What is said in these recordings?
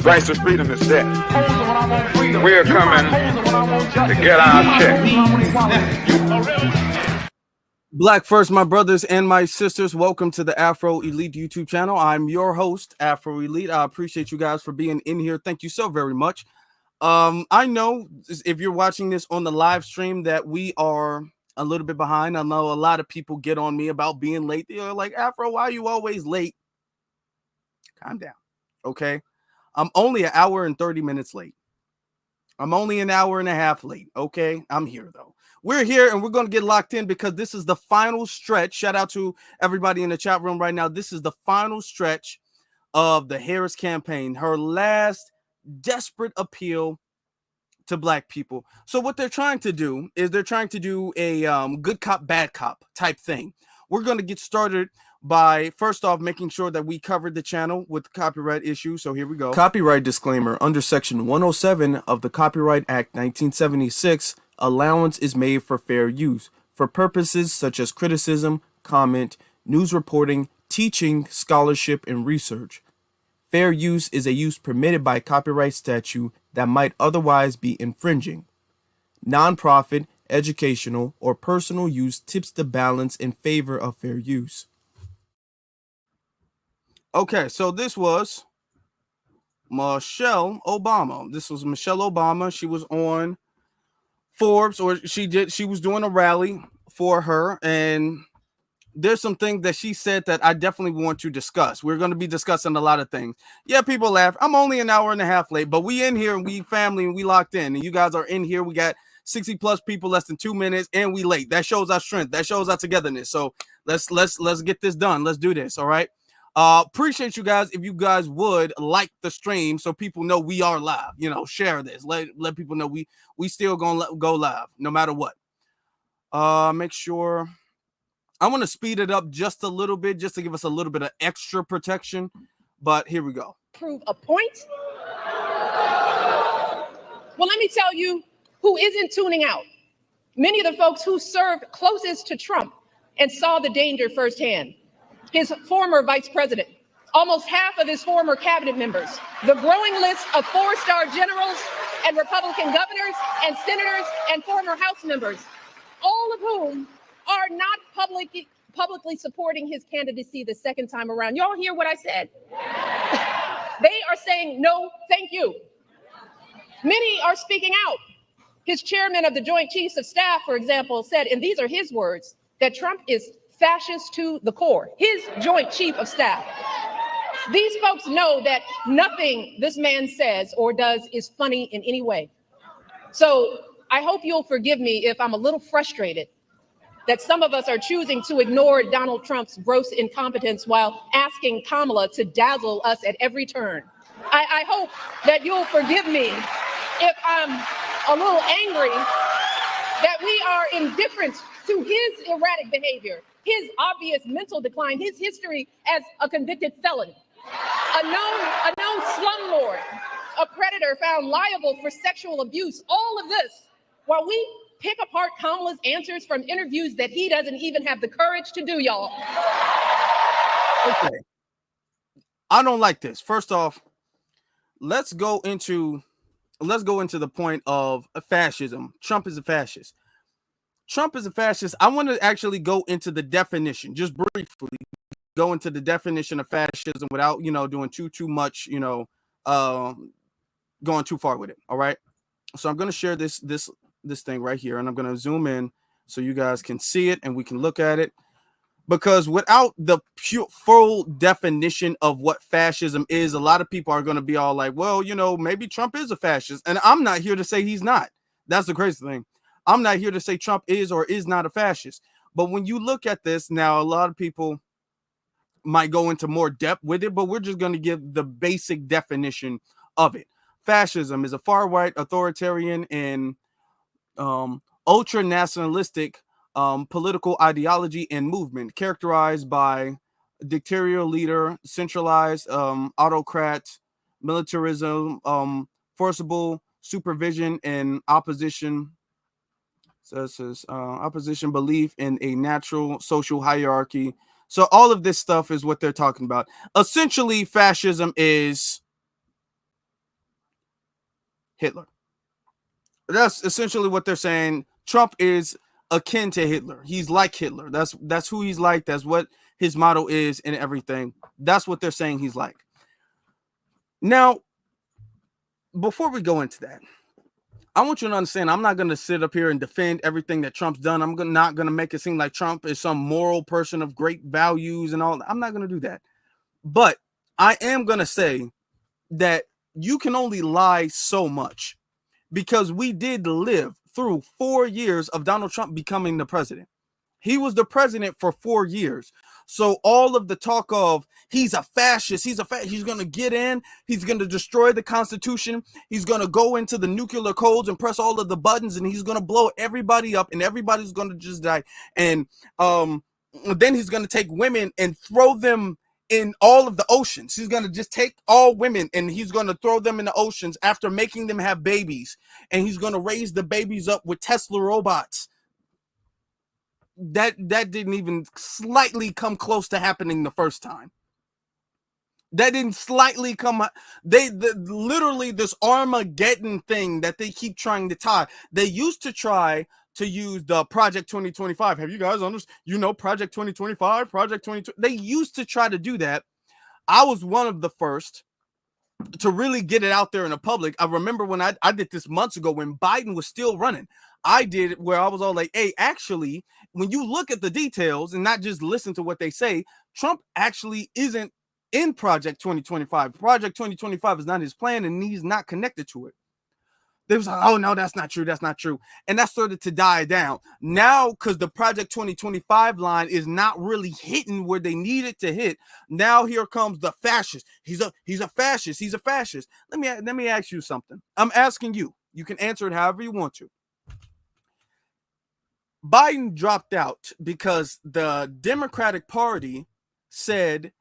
price of freedom is death. We're coming to get our check. Black first, my brothers and my sisters. Welcome to the Afro Elite YouTube channel. I'm your host, Afro Elite. I appreciate you guys for being in here. Thank you so very much. I know if you're watching this on the live stream that we are a little bit behind. I know a lot of people get on me about being late. They're like, Afro, why are you always late? Calm down, okay? I'm only an hour and 30 minutes late. I'm only an hour and a half late, okay? I'm here, though. We're here, and we're going to get locked in because this is the final stretch. Shout out to everybody in the chat room right now. This is the final stretch of the Harris campaign, her last desperate appeal to Black people. So what they're trying to do is they're trying to do a good cop, bad cop type thing. We're going to get started by first off making sure that we covered the channel with copyright issues. So here we go. Copyright disclaimer. Under section 107 of the Copyright Act 1976, allowance is made for fair use for purposes such as criticism, comment, news reporting, teaching, scholarship, and research. Fair use is a use permitted by copyright statute that might otherwise be infringing. Nonprofit, educational, or personal use tips the balance in favor of fair use. Okay, so this was Michelle Obama. This was Michelle Obama. She was on Forbes, or she was doing a rally for her, and there's some things that she said that I definitely want to discuss. We're going to be discussing a lot of things. Yeah, people laugh. I'm only an hour and a half late, but we in here and we family and we locked in, and you guys are in here. We got 60 plus people, less than 2 minutes, and we late. That shows our strength. That shows our togetherness. So let's get this done. Let's do this. All right. Appreciate you guys. If you guys would like the stream so people know we are live, share this. Let people know we still gonna go live no matter what. Make sure I want to speed it up just a little bit just to give us a little bit of extra protection. But here we go. Prove a point. Well, let me tell you who isn't tuning out. Many of the folks who served closest to Trump and saw the danger firsthand. His former vice president, almost half of his former cabinet members, the growing list of four-star generals and Republican governors and senators and former House members, all of whom are not publicly supporting his candidacy the second time around. Y'all hear what I said? They are saying, no, thank you. Many are speaking out. His chairman of the Joint Chiefs of Staff, for example, said, and these are his words, that Trump is fascist to the core, his Joint Chief of Staff. These folks know that nothing this man says or does is funny in any way. So I hope you'll forgive me if I'm a little frustrated that some of us are choosing to ignore Donald Trump's gross incompetence while asking Kamala to dazzle us at every turn. I hope that you'll forgive me if I'm a little angry that we are indifferent to his erratic behavior, his obvious mental decline, his history as a convicted felon, a known slumlord, a predator found liable for sexual abuse, all of this, while we pick apart Kamala's answers from interviews that he doesn't even have the courage to do, y'all. Okay. I don't like this. First off, let's go into the point of fascism. Trump is a fascist. Trump is a fascist. I want to actually go into the definition, just briefly go into the definition of fascism without, doing too much, going too far with it. All right. So I'm going to share this thing right here, and I'm going to zoom in so you guys can see it and we can look at it, because without the full definition of what fascism is, a lot of people are going to be all like, well, maybe Trump is a fascist. And I'm not here to say he's not. That's the crazy thing. I'm not here to say Trump is or is not a fascist. But when you look at this now, a lot of people might go into more depth with it, but we're just going to give the basic definition of it. Fascism is a far-right authoritarian and ultra-nationalistic political ideology and movement characterized by dictatorial leader, centralized autocrat, militarism, forcible supervision, and opposition. So it says opposition belief in a natural social hierarchy. So all of this stuff is what they're talking about. Essentially, fascism is Hitler. That's essentially what they're saying. Trump is akin to Hitler. He's like Hitler. That's who he's like. That's what his motto is and everything. That's what they're saying he's like. Now, before we go into that, I want you to understand, I'm not going to sit up here and defend everything that Trump's done. I'm not going to make it seem like Trump is some moral person of great values and all. I'm not going to do that. But I am going to say that you can only lie so much, because we did live through 4 years of Donald Trump becoming the president. He was the president for 4 years. So all of the talk of he's a fascist, he's going to get in, he's going to destroy the Constitution, he's going to go into the nuclear codes and press all of the buttons, and he's going to blow everybody up, and everybody's going to just die. And then he's going to take women and throw them in all of the oceans. He's going to just take all women and he's going to throw them in the oceans after making them have babies. And he's going to raise the babies up with Tesla robots. That didn't even slightly come close to happening the first time. That didn't slightly come. Literally this Armageddon thing that they keep trying to tie. They used to try to use the Project 2025. Have you guys understood? Project 2025, Project 2020. They used to try to do that. I was one of the first to really get it out there in the public. I remember when I did this months ago when Biden was still running. I did it where I was all like, hey, actually, when you look at the details and not just listen to what they say, Trump actually isn't in Project 2025. Project 2025 is not his plan and he's not connected to it. They was like, oh, no, that's not true. That's not true. And that started to die down. Now, because the Project 2025 line is not really hitting where they need it to hit, now here comes the fascist. He's a fascist. He's a fascist. Let me ask you something. I'm asking you. You can answer it however you want to. Biden dropped out because the Democratic Party said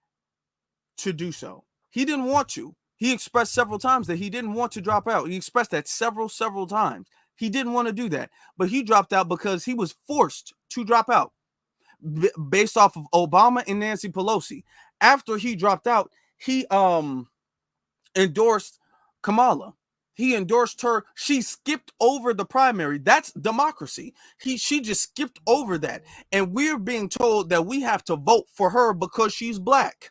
to do so. He didn't want to. He expressed several times that he didn't want to drop out. He expressed that several times. He didn't want to do that. But he dropped out because he was forced to drop out based off of Obama and Nancy Pelosi. After he dropped out, he endorsed Kamala. He endorsed her. She skipped over the primary. That's democracy. She just skipped over that. And we're being told that we have to vote for her because she's black.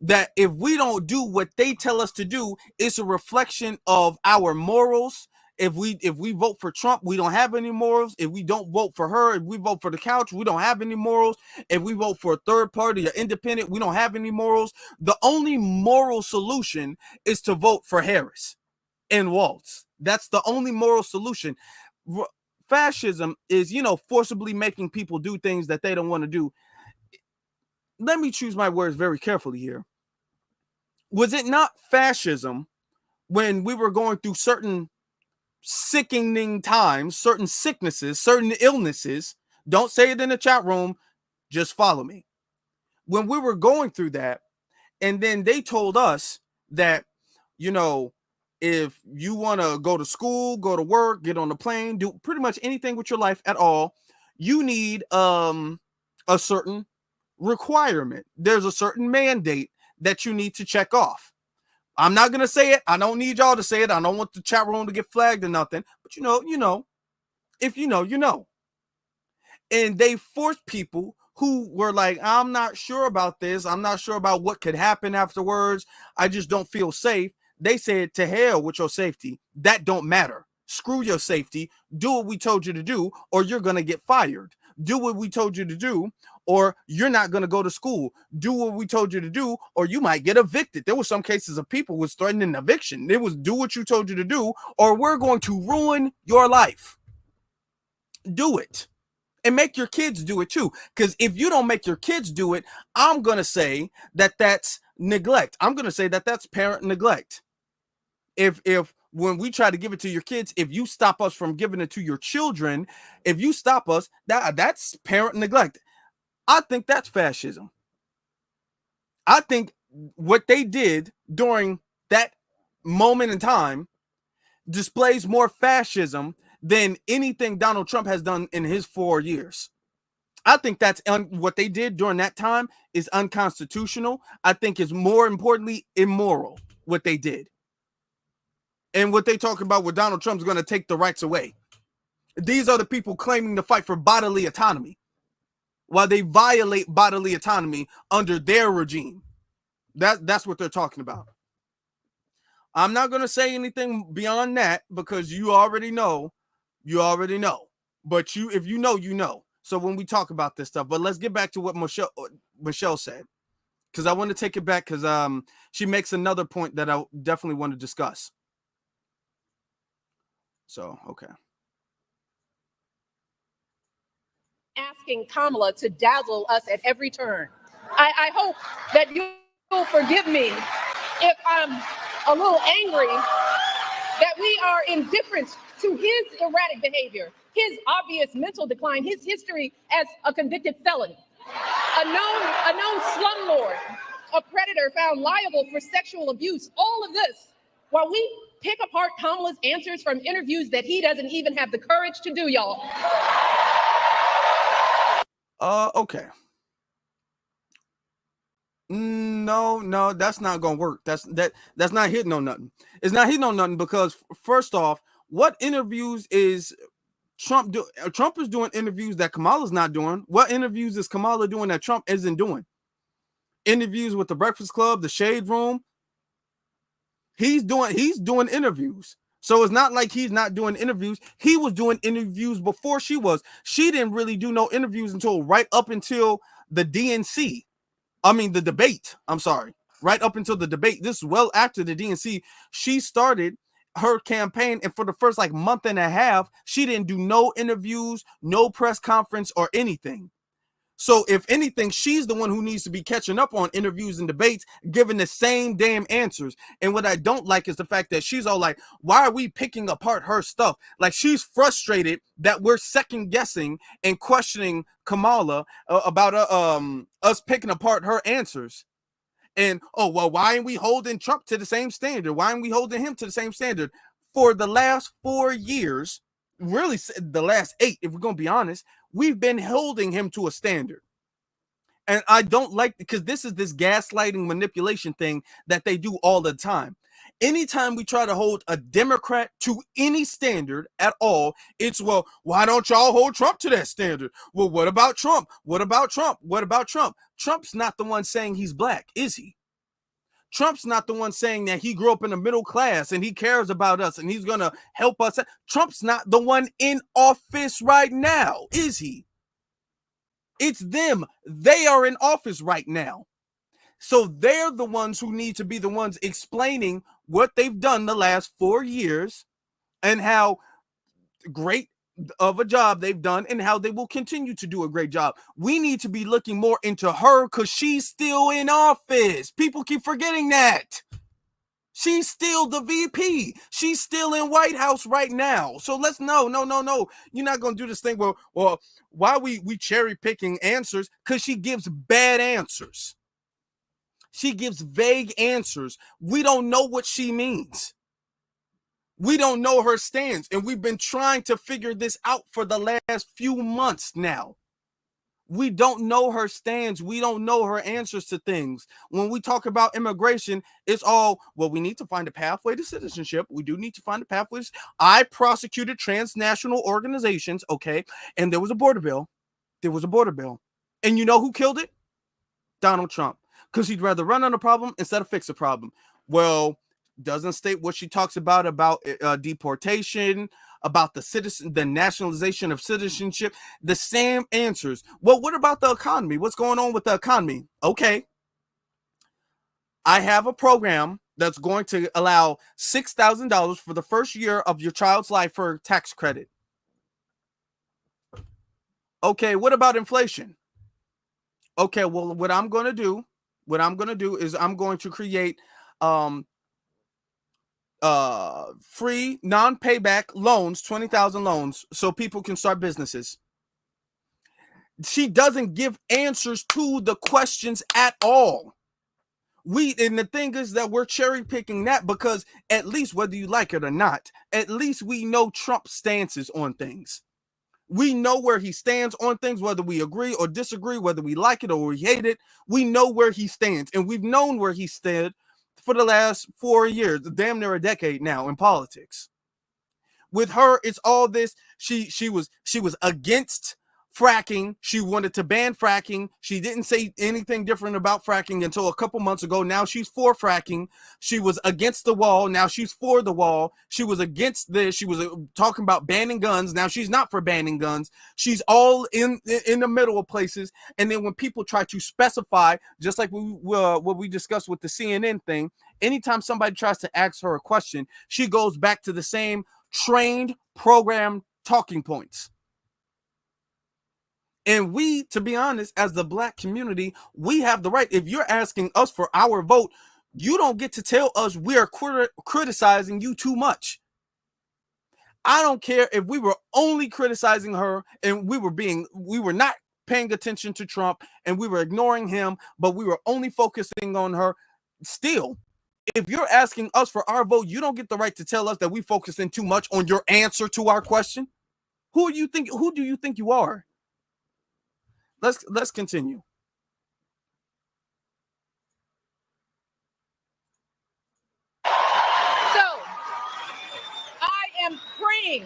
That if we don't do what they tell us to do, it's a reflection of our morals. If we vote for Trump, we don't have any morals. If we don't vote for her, if we vote for the couch, we don't have any morals. If we vote for a third party or independent, we don't have any morals. The only moral solution is to vote for Harris and Waltz. That's the only moral solution. Fascism is, forcibly making people do things that they don't want to do. Let me choose my words very carefully here. Was it not fascism when we were going through certain sickening times, certain sicknesses, certain illnesses? Don't say it in the chat room. Just follow me. When we were going through that, and then they told us that, if you want to go to school, go to work, get on the plane, do pretty much anything with your life at all, you need a certain requirement. There's a certain mandate that you need to check off. I'm not going to say it. I don't need y'all to say it. I don't want the chat room to get flagged or nothing. But you know. If you know, you know. And they forced people who were like, I'm not sure about this. I'm not sure about what could happen afterwards. I just don't feel safe. They said, to hell with your safety. That don't matter. Screw your safety. Do what we told you to do, or you're going to get fired. Do what we told you to do, or you're not going to go to school. Do what we told you to do, or you might get evicted. There were some cases of people was threatening eviction. It was do what you told you to do, or we're going to ruin your life. Do it. And make your kids do it too. Because if you don't make your kids do it, I'm going to say that that's neglect. I'm going to say that that's parent neglect. If when we try to give it to your kids, if you stop us from giving it to your children, if you stop us, that's parent neglect. I think that's fascism. I think what they did during that moment in time displays more fascism than anything Donald Trump has done in his 4 years. I think that's what they did during that time is unconstitutional. I think it's more importantly immoral what they did. And what they talk about with Donald Trump's going to take the rights away. These are the people claiming to fight for bodily autonomy while they violate bodily autonomy under their regime. That's what they're talking about. I'm not going to say anything beyond that because you already know. But if you know, you know. So when we talk about this stuff, but let's get back to what Michelle said, because I want to take it back because she makes another point that I definitely want to discuss. So, okay. Asking Kamala to dazzle us at every turn. I hope that you'll forgive me if I'm a little angry that we are indifferent to his erratic behavior, his obvious mental decline, his history as a convicted felon, a known slumlord, a predator found liable for sexual abuse, all of this, while we pick apart Kamala's answers from interviews that he doesn't even have the courage to do, y'all. Okay. No, that's not gonna work. That's not hitting on nothing. It's not hitting on nothing because first off, what interviews is Trump do? Trump is doing interviews that Kamala's not doing. What interviews is Kamala doing that Trump isn't doing? Interviews with the Breakfast Club, the Shade Room. He's doing interviews. So it's not like he's not doing interviews. He was doing interviews before she was. She didn't really do no interviews until right up until the DNC. I mean, the debate. I'm sorry. Right up until the debate. This is well after the DNC. She started her campaign, and for the first like month and a half, she didn't do no interviews, no press conference, or anything. So if anything, she's the one who needs to be catching up on interviews and debates, giving the same damn answers. And what I don't like is the fact that she's all like, why are we picking apart her stuff? Like she's frustrated that we're second guessing and questioning Kamala about us picking apart her answers. And, oh, well, why aren't we holding Trump to the same standard? Why aren't we holding him to the same standard? For the last 4 years, really the last 8, if we're going to be honest, we've been holding him to a standard. And I don't like, because this is this gaslighting manipulation thing that they do all the time. Anytime we try to hold a Democrat to any standard at all, it's, well, why don't y'all hold Trump to that standard? Well, what about Trump? What about Trump? What about Trump? Trump's not the one saying he's black, is he? Trump's not the one saying that he grew up in the middle class and he cares about us and he's going to help us. Trump's not the one in office right now, is he? It's them. They are in office right now. So they're the ones who need to be the ones explaining what they've done the last 4 years and how great of a job they've done and how they will continue to do a great job. We need to be looking more into her because she's still in office. People keep forgetting that. She's still the VP. She's still in White House right now. So let's no. You're not going to do this thing where, well, why we cherry picking answers? Because she gives bad answers. She gives vague answers. We don't know what she means. We don't know her stance, and we've been trying to figure this out for the last few months now. We don't know her stance. We don't know her answers to things. When we talk about immigration, it's all, well, we need to find a pathway to citizenship. We do need to find a pathway. I prosecuted transnational organizations, okay, and there was a border bill. And you know who killed it? Donald Trump, because he'd rather run on a problem instead of fix a problem. Well, doesn't state what she talks about deportation, about the nationalization of citizenship, the same answers. Well, what about the economy? What's going on with the economy? Okay. I have a program that's going to allow $6,000 for the first year of your child's life for tax credit. Okay, what about inflation? Okay, well, what I'm going to do is I'm going to create free non-payback loans, 20,000 loans, so people can start businesses. She doesn't give answers to the questions at all. And the thing is that we're cherry picking that because at least whether you like it or not, at least we know Trump's stances on things. We know where he stands on things, whether we agree or disagree, whether we like it or we hate it. We know where he stands, and we've known where he stood for the last 4 years, damn near a decade now in politics. With her, it's all this. She was against fracking. She wanted to ban fracking. She didn't say anything different about fracking until a couple months ago. Now she's for fracking. She was against the wall. Now she's for the wall. She was against this. She was talking about banning guns. Now she's not for banning guns. She's all in the middle of places. And then when people try to specify, just like what we discussed with the CNN thing, anytime somebody tries to ask her a question, she goes back to the same trained, programmed talking points. And we, to be honest, as the Black community, we have the right. If you're asking us for our vote, you don't get to tell us we are criticizing you too much. I don't care if we were only criticizing her and we were not paying attention to Trump and we were ignoring him, but we were only focusing on her. Still, if you're asking us for our vote, you don't get the right to tell us that we focusing too much on your answer to our question. Who do you think you are? Let's continue. So I am praying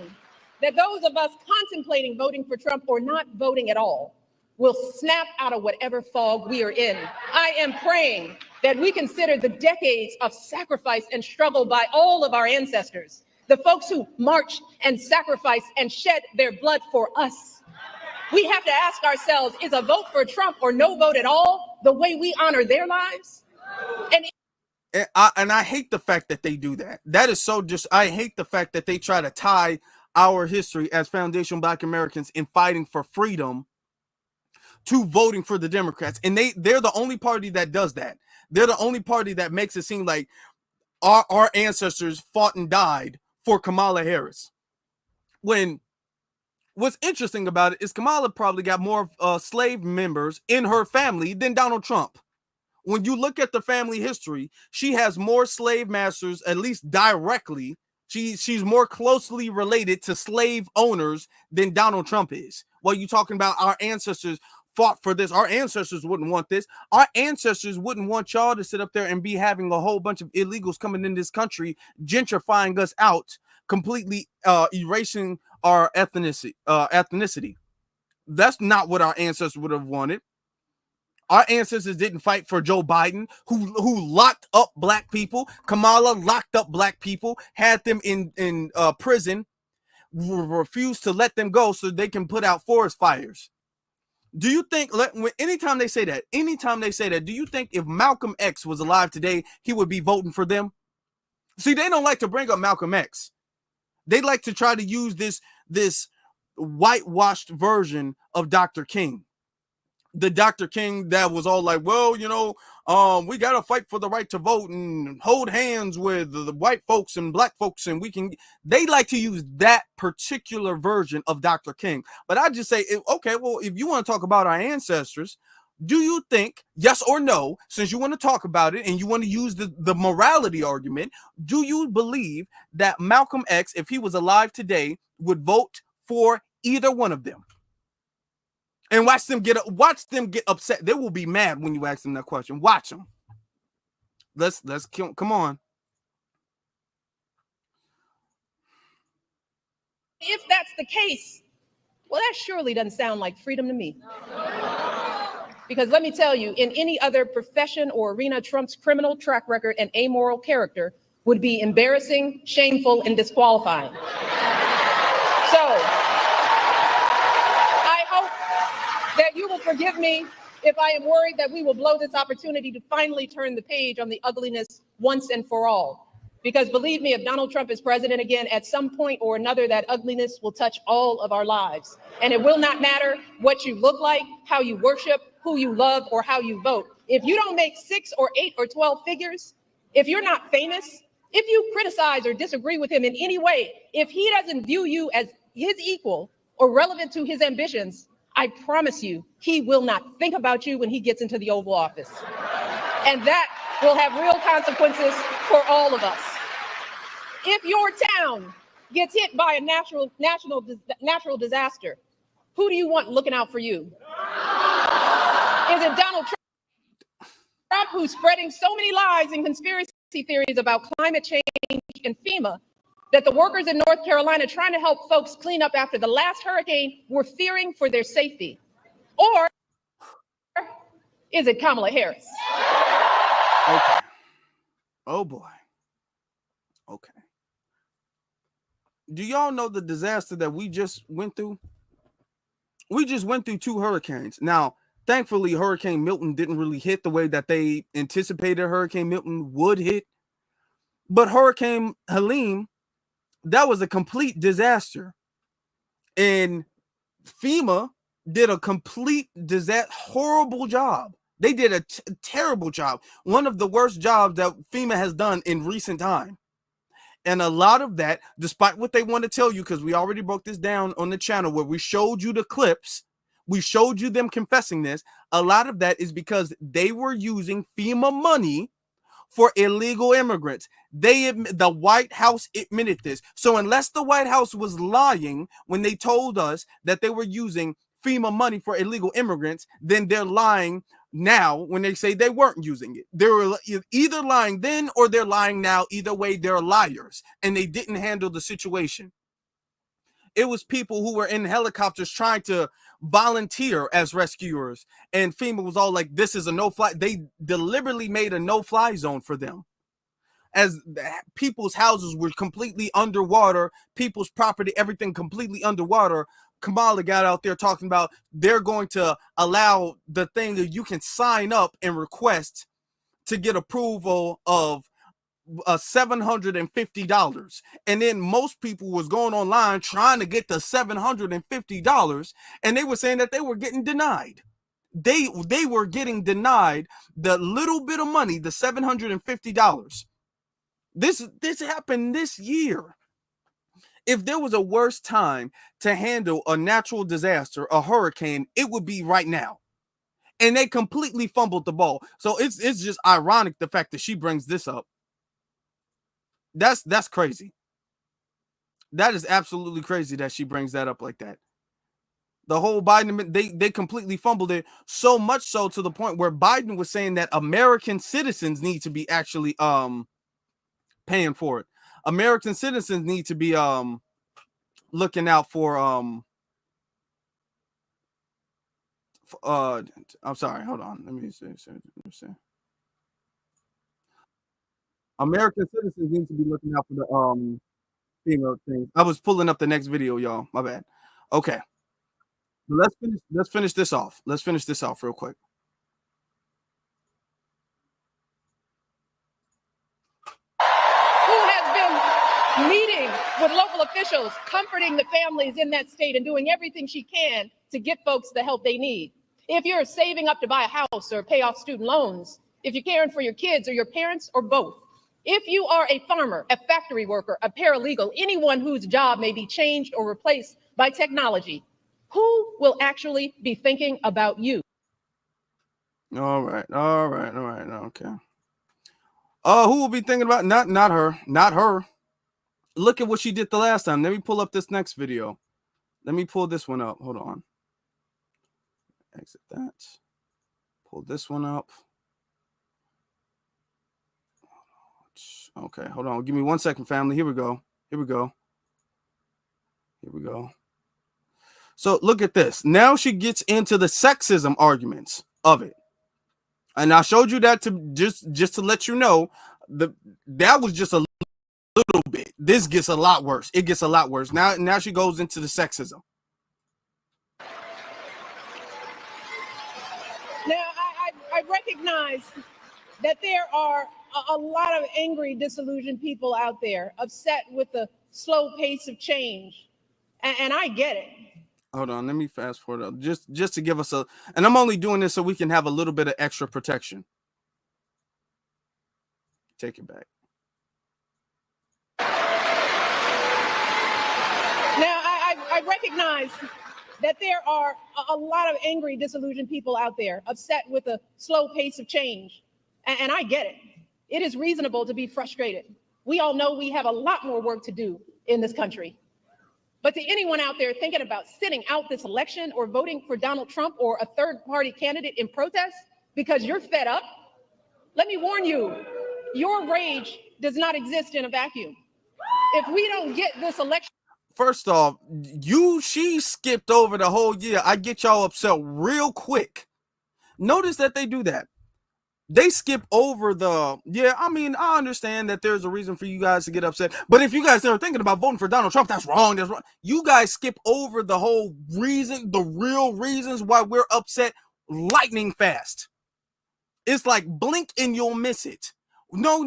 that those of us contemplating voting for Trump or not voting at all will snap out of whatever fog we are in. I am praying that we consider the decades of sacrifice and struggle by all of our ancestors, the folks who marched and sacrificed and shed their blood for us. We have to ask ourselves, is a vote for Trump or no vote at all the way we honor their lives? And I hate the fact that they do that. That is so just, I hate the fact that they try to tie our history as foundational Black Americans in fighting for freedom to voting for the Democrats. And they're the only party that does that. They're the only party that makes it seem like our ancestors fought and died for Kamala Harris. When what's interesting about it is Kamala probably got more slave members in her family than Donald Trump. When you look at the family history, she has more slave masters, at least directly. She's more closely related to slave owners than Donald Trump is. Well, you're talking about our ancestors fought for this. Our ancestors wouldn't want this. Our ancestors wouldn't want y'all to sit up there and be having a whole bunch of illegals coming in this country, gentrifying us out, completely erasing our ethnicity. That's not what our ancestors would have wanted. Our ancestors didn't fight for Joe Biden, who locked up Black people. Kamala locked up Black people, had them in prison, refused to let them go so they can put out forest fires. Do you think, anytime they say that, do you think if Malcolm X was alive today, he would be voting for them? See, they don't like to bring up Malcolm X. They like to try to use this whitewashed version of Dr. King. The Dr. King that was all like, well, we got to fight for the right to vote and hold hands with the white folks and Black folks. And they like to use that particular version of Dr. King. But I just say, okay, well, if you want to talk about our ancestors, do you think, yes or no, since you want to talk about it and you want to use the morality argument, do you believe that Malcolm X, if he was alive today, would vote for either one of them? And watch them get upset. They will be mad when you ask them that question. Watch them. Let's come on. If that's the case, well, that surely doesn't sound like freedom to me. Because let me tell you, in any other profession or arena, Trump's criminal track record and amoral character would be embarrassing, shameful, and disqualifying. So that you will forgive me if I am worried that we will blow this opportunity to finally turn the page on the ugliness once and for all. Because believe me, if Donald Trump is president again, at some point or another, that ugliness will touch all of our lives. And it will not matter what you look like, how you worship, who you love, or how you vote. If you don't make 6 or 8 or 12 figures, if you're not famous, if you criticize or disagree with him in any way, if he doesn't view you as his equal or relevant to his ambitions, I promise you, he will not think about you when he gets into the Oval Office. And that will have real consequences for all of us. If your town gets hit by a natural disaster, who do you want looking out for you? Is it Donald Trump, who's spreading so many lies and conspiracies theories about climate change and FEMA that the workers in North Carolina trying to help folks clean up after the last hurricane were fearing for their safety? Or is it Kamala Harris? Okay. Oh boy. Okay. Do y'all know the disaster that we just went through? We just went through 2 hurricanes. Now, thankfully, Hurricane Milton didn't really hit the way that they anticipated Hurricane Milton would hit. But Hurricane Helene, that was a complete disaster. And FEMA did a complete disaster, horrible job. They did a terrible job. One of the worst jobs that FEMA has done in recent time. And a lot of that, despite what they want to tell you, because we already broke this down on the channel where we showed you the clips, we showed you them confessing this. A lot of that is because they were using FEMA money for illegal immigrants. The White House admitted this. So unless the White House was lying when they told us that they were using FEMA money for illegal immigrants, then they're lying now when they say they weren't using it. They were either lying then or they're lying now. Either way, they're liars, and they didn't handle the situation. It was people who were in helicopters trying to volunteer as rescuers, and FEMA was all like, this is a no-fly. They deliberately made a no-fly zone for them, as people's houses were completely underwater, people's property, everything completely underwater. Kamala got out there talking about they're going to allow the thing that you can sign up and request to get approval of $750. And then most people was going online trying to get the $750, and they were saying that they were getting denied. They were getting denied the little bit of money, the $750. This happened this year. If there was a worse time to handle a natural disaster, a hurricane, it would be right now. And they completely fumbled the ball. So it's just ironic the fact that she brings this up. That's crazy. That is absolutely crazy that she brings that up like that. The whole Biden, they completely fumbled it, so much so to the point where Biden was saying that American citizens need to be actually paying for it. American citizens need to be looking out for I'm sorry, hold on. Let me see. American citizens need to be looking out for the female thing. I was pulling up the next video, y'all. My bad. Okay. Let's finish this off. Let's finish this off real quick. Who has been meeting with local officials, comforting the families in that state and doing everything she can to get folks the help they need? If you're saving up to buy a house or pay off student loans, if you're caring for your kids or your parents or both, if you are a farmer, a factory worker, a paralegal, anyone whose job may be changed or replaced by technology, who will actually be thinking about you? All right. Okay. Who will be thinking about not her. Look at what she did the last time. Let me pull up this next video. Let me pull this one up. Hold on. Exit that. Pull this one up. Okay, hold on. Give me 1 second, family. Here we go. So look at this. Now she gets into the sexism arguments of it. And I showed you that to just to let you know that was just a little bit. This gets a lot worse. It gets a lot worse. Now she goes into the sexism. Now, I recognize that there are a lot of angry, disillusioned people out there, upset with the slow pace of change. And I get it. Hold on, let me fast forward up. Just to give us and I'm only doing this so we can have a little bit of extra protection. Take it back. Now, I recognize that there are a lot of angry, disillusioned people out there, upset with the slow pace of change. And I get it. It is reasonable to be frustrated. We all know we have a lot more work to do in this country. But to anyone out there thinking about sitting out this election or voting for Donald Trump or a third-party candidate in protest because you're fed up, let me warn you, Your rage does not exist in a vacuum. If we don't get this election. First off, she skipped over the whole year. I get y'all upset real quick. Notice that they do that. They skip over I mean, I understand that there's a reason for you guys to get upset. But if you guys are thinking about voting for Donald Trump, that's wrong. That's wrong. You guys skip over the whole reason, the real reasons why we're upset lightning fast. It's like blink and you'll miss it. No.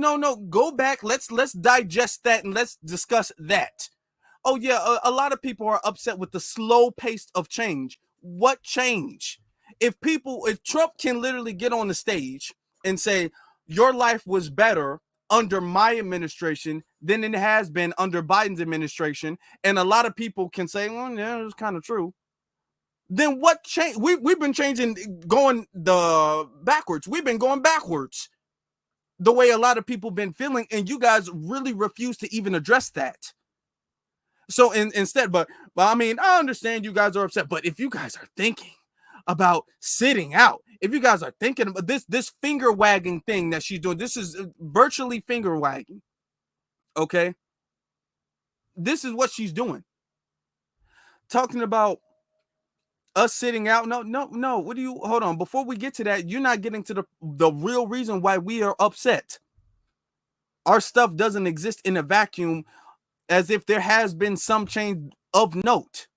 Go back. Let's digest that and let's discuss that. Oh yeah, a lot of people are upset with the slow pace of change. What change? If Trump can literally get on the stage and say, your life was better under my administration than it has been under Biden's administration, and a lot of people can say, well, yeah, it's kind of true. Then what change? We've been going backwards. We've been going backwards the way a lot of people been feeling, and you guys really refuse to even address that. So instead, but I mean, I understand you guys are upset, but if you guys are thinking about sitting out, if you guys are thinking about this finger wagging thing that she's doing, this is virtually finger wagging. Okay. This is what she's doing. Talking about us sitting out. No. Hold on. Before we get to that, you're not getting to the real reason why we are upset. Our stuff doesn't exist in a vacuum, as if there has been some change of note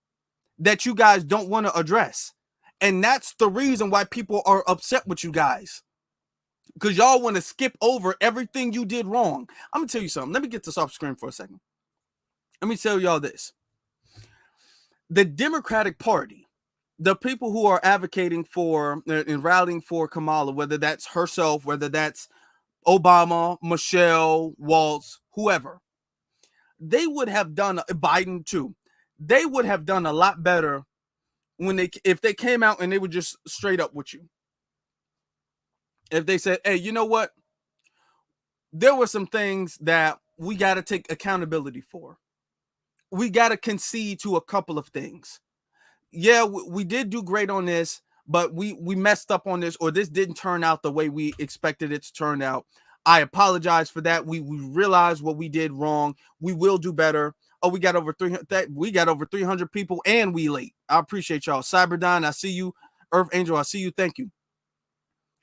that you guys don't want to address. And that's the reason why people are upset with you guys. Because y'all want to skip over everything you did wrong. I'm going to tell you something. Let me get this off screen for a second. Let me tell y'all this. The Democratic Party, the people who are advocating for and rallying for Kamala, whether that's herself, whether that's Obama, Michelle, Waltz, whoever, they would have done, Biden too, they would have done a lot better if they came out and they were just straight up with you. If they said, hey, you know what? There were some things that we got to take accountability for. We got to concede to a couple of things. Yeah, we did do great on this, but we messed up on this, or this didn't turn out the way we expected it to turn out. I apologize for that. We realized what we did wrong. We will do better. Oh, we got over 300. We got over 300 people, and we late. I appreciate y'all. Cyberdyne, I see you. Earth Angel, I see you. Thank you.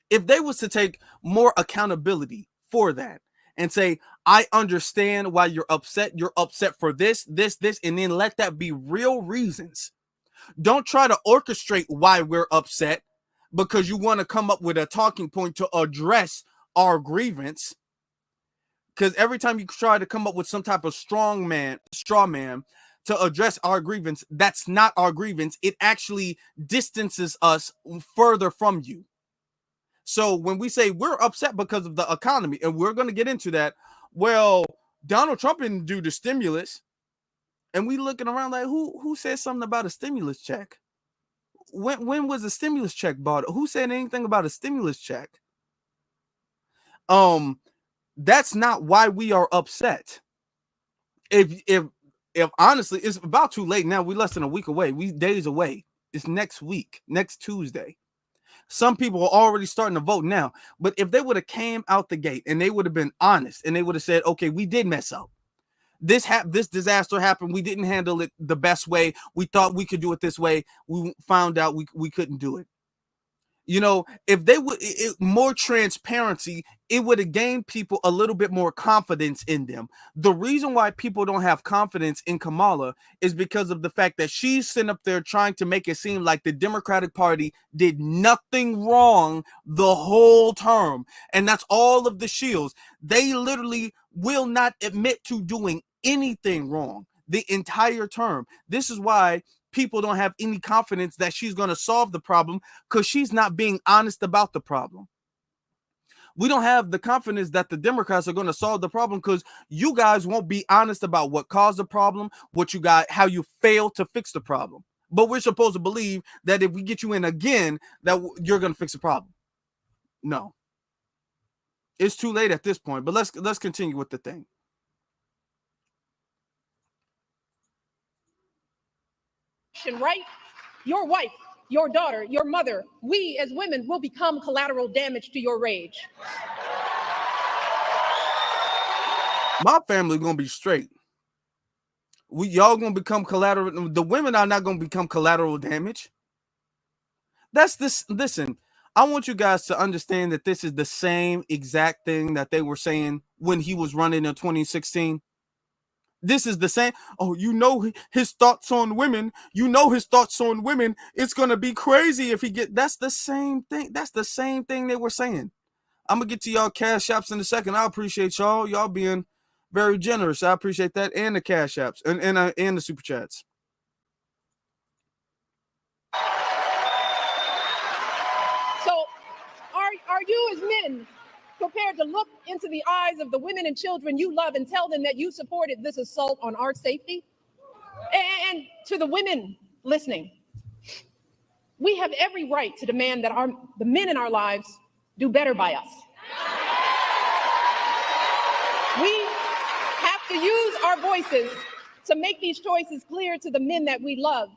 If they was to take more accountability for that and say, I understand why you're upset. You're upset for this, and then let that be real reasons. Don't try to orchestrate why we're upset because you want to come up with a talking point to address our grievance. Because every time you try to come up with some type of straw man to address our grievance, that's not our grievance. It actually distances us further from you. So when we say we're upset because of the economy, and we're going to get into that, well, Donald Trump didn't do the stimulus. And we looking around like, who said something about a stimulus check? When was a stimulus check bought? Who said anything about a stimulus check? That's not why we are upset. If honestly, it's about too late now. We're less than a week away. We days away. It's next week, next Tuesday. Some people are already starting to vote now. But if they would have came out the gate and they would have been honest and they would have said, okay, we did mess up. This disaster happened. We didn't handle it the best way. We thought we could do it this way. We found out we couldn't do it. You know, if they would more transparency, it would have gained people a little bit more confidence in them. The reason why people don't have confidence in Kamala is because of the fact that she's sitting up there trying to make it seem like the Democratic Party did nothing wrong the whole term. And that's all of the shields. They literally will not admit to doing anything wrong the entire term. This is why people don't have any confidence that she's going to solve the problem, because she's not being honest about the problem. We don't have the confidence that the Democrats are going to solve the problem because you guys won't be honest about what caused the problem, what you got, how you failed to fix the problem. But we're supposed to believe that if we get you in again, that you're going to fix the problem. No. It's too late at this point, but let's continue with the thing. Right? Your wife, your daughter, your mother, we as women will become collateral damage to your rage. My family gonna be straight. Y'all gonna become collateral. The women are not gonna become collateral damage. That's this. Listen, I want you guys to understand that this is the same exact thing that they were saying when he was running in 2016. This is the same. Oh, you know his thoughts on women. You know his thoughts on women. It's gonna be crazy if he get. That's the same thing. That's the same thing they were saying. I'm gonna get to y'all cash apps in a second. I appreciate y'all being very generous. I appreciate that, and the cash apps and the super chats. So are you as men prepared to look into the eyes of the women and children you love and tell them that you supported this assault on our safety? And to the women listening, we have every right to demand that the men in our lives do better by us. We have to use our voices to make these choices clear to the men that we love.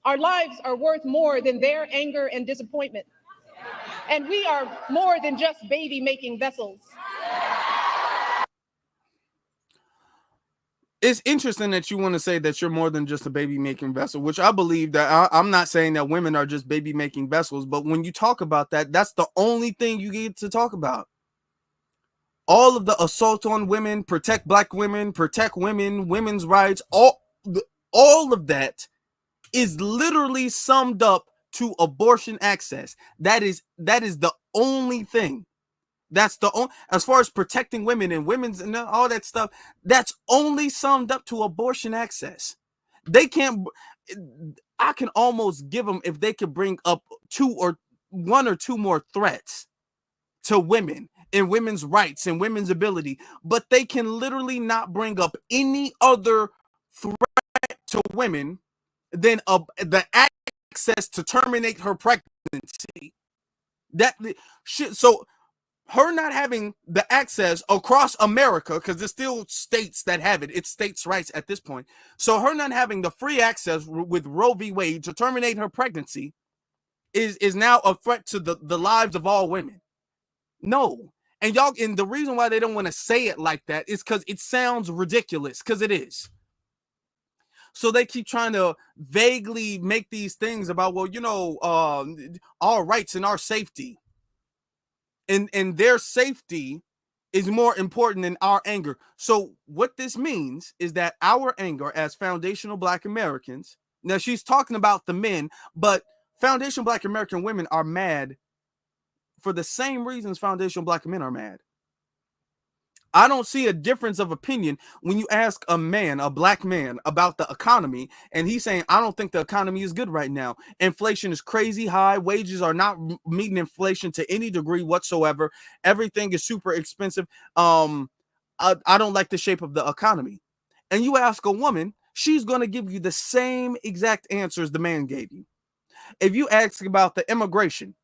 Our lives are worth more than their anger and disappointment. And we are more than just baby-making vessels. It's interesting that you want to say that you're more than just a baby-making vessel, which I believe that I'm not saying that women are just baby-making vessels, but when you talk about that, that's the only thing you get to talk about. All of the assault on women, protect black women, protect women, women's rights, all of that is literally summed up to abortion access. That is the only thing. That's the only, as far as protecting women and women's and all that stuff, that's only summed up to abortion access. They can't, I can almost give them if they could bring up one or two more threats to women and women's rights and women's ability, but they can literally not bring up any other threat to women than the access to terminate her pregnancy. That shit. So her not having the access across America, because there's still states that have it. It's states' rights at this point. So her not having the free access with Roe v. Wade to terminate her pregnancy is now a threat to the lives of all women. No. And the reason why they don't want to say it like that is because it sounds ridiculous, because it is. So they keep trying to vaguely make these things about, well, our rights and our safety. And their safety is more important than our anger. So what this means is that our anger as foundational Black Americans, now she's talking about the men, but foundational Black American women are mad for the same reasons foundational Black men are mad. I don't see a difference of opinion when you ask a Black man, about the economy, and he's saying, I don't think the economy is good right now. Inflation is crazy high. Wages are not meeting inflation to any degree whatsoever. Everything is super expensive. I don't like the shape of the economy. And you ask a woman, she's going to give you the same exact answers the man gave you. If you ask about the immigration,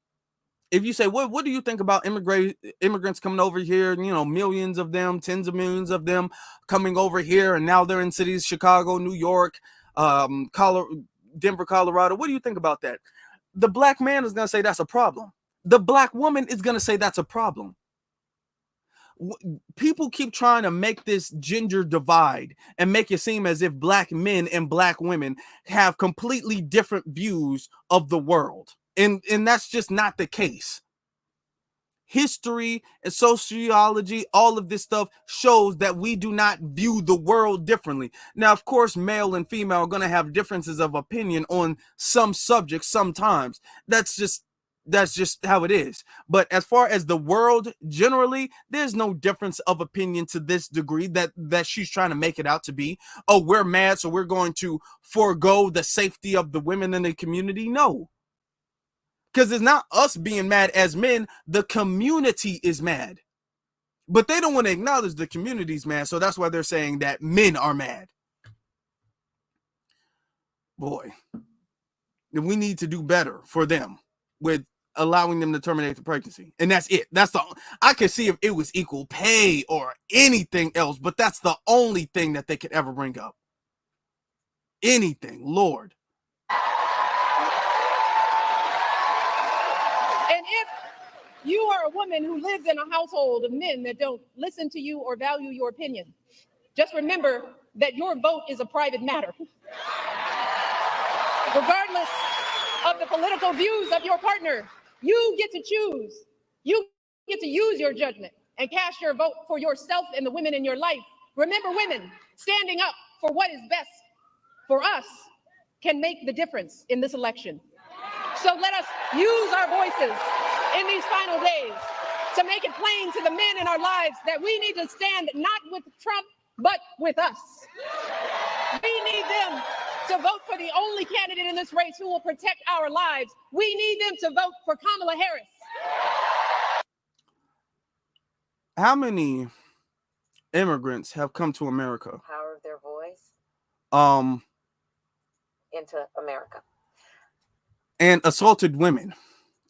if you say, what do you think about immigrants coming over here, millions of them, tens of millions of them coming over here, and now they're in cities, Chicago, New York, Denver, Colorado. What do you think about that? The Black man is going to say that's a problem. The Black woman is going to say that's a problem. People keep trying to make this gender divide and make it seem as if Black men and Black women have completely different views of the world. And that's just not the case. History and sociology, all of this stuff shows that we do not view the world differently. Now, of course, male and female are going to have differences of opinion on some subjects sometimes. That's just how it is. But as far as the world generally, there's no difference of opinion to this degree that she's trying to make it out to be. Oh, we're mad, so we're going to forego the safety of the women in the community. No. Because it's not us being mad as men, the community is mad. But they don't want to acknowledge the community's mad, so that's why they're saying that men are mad. Boy, we need to do better for them with allowing them to terminate the pregnancy. And that's it. I could see if it was equal pay or anything else, but that's the only thing that they could ever bring up. Anything, Lord. You are a woman who lives in a household of men that don't listen to you or value your opinion. Just remember that your vote is a private matter. Regardless of the political views of your partner, you get to choose. You get to use your judgment and cast your vote for yourself and the women in your life. Remember, women, standing up for what is best for us can make the difference in this election. So let us use our voices in these final days to make it plain to the men in our lives that we need to stand not with Trump, but with us. We need them to vote for the only candidate in this race who will protect our lives. We need them to vote for Kamala Harris. How many immigrants have come to America? Power of their voice into America. And assaulted women.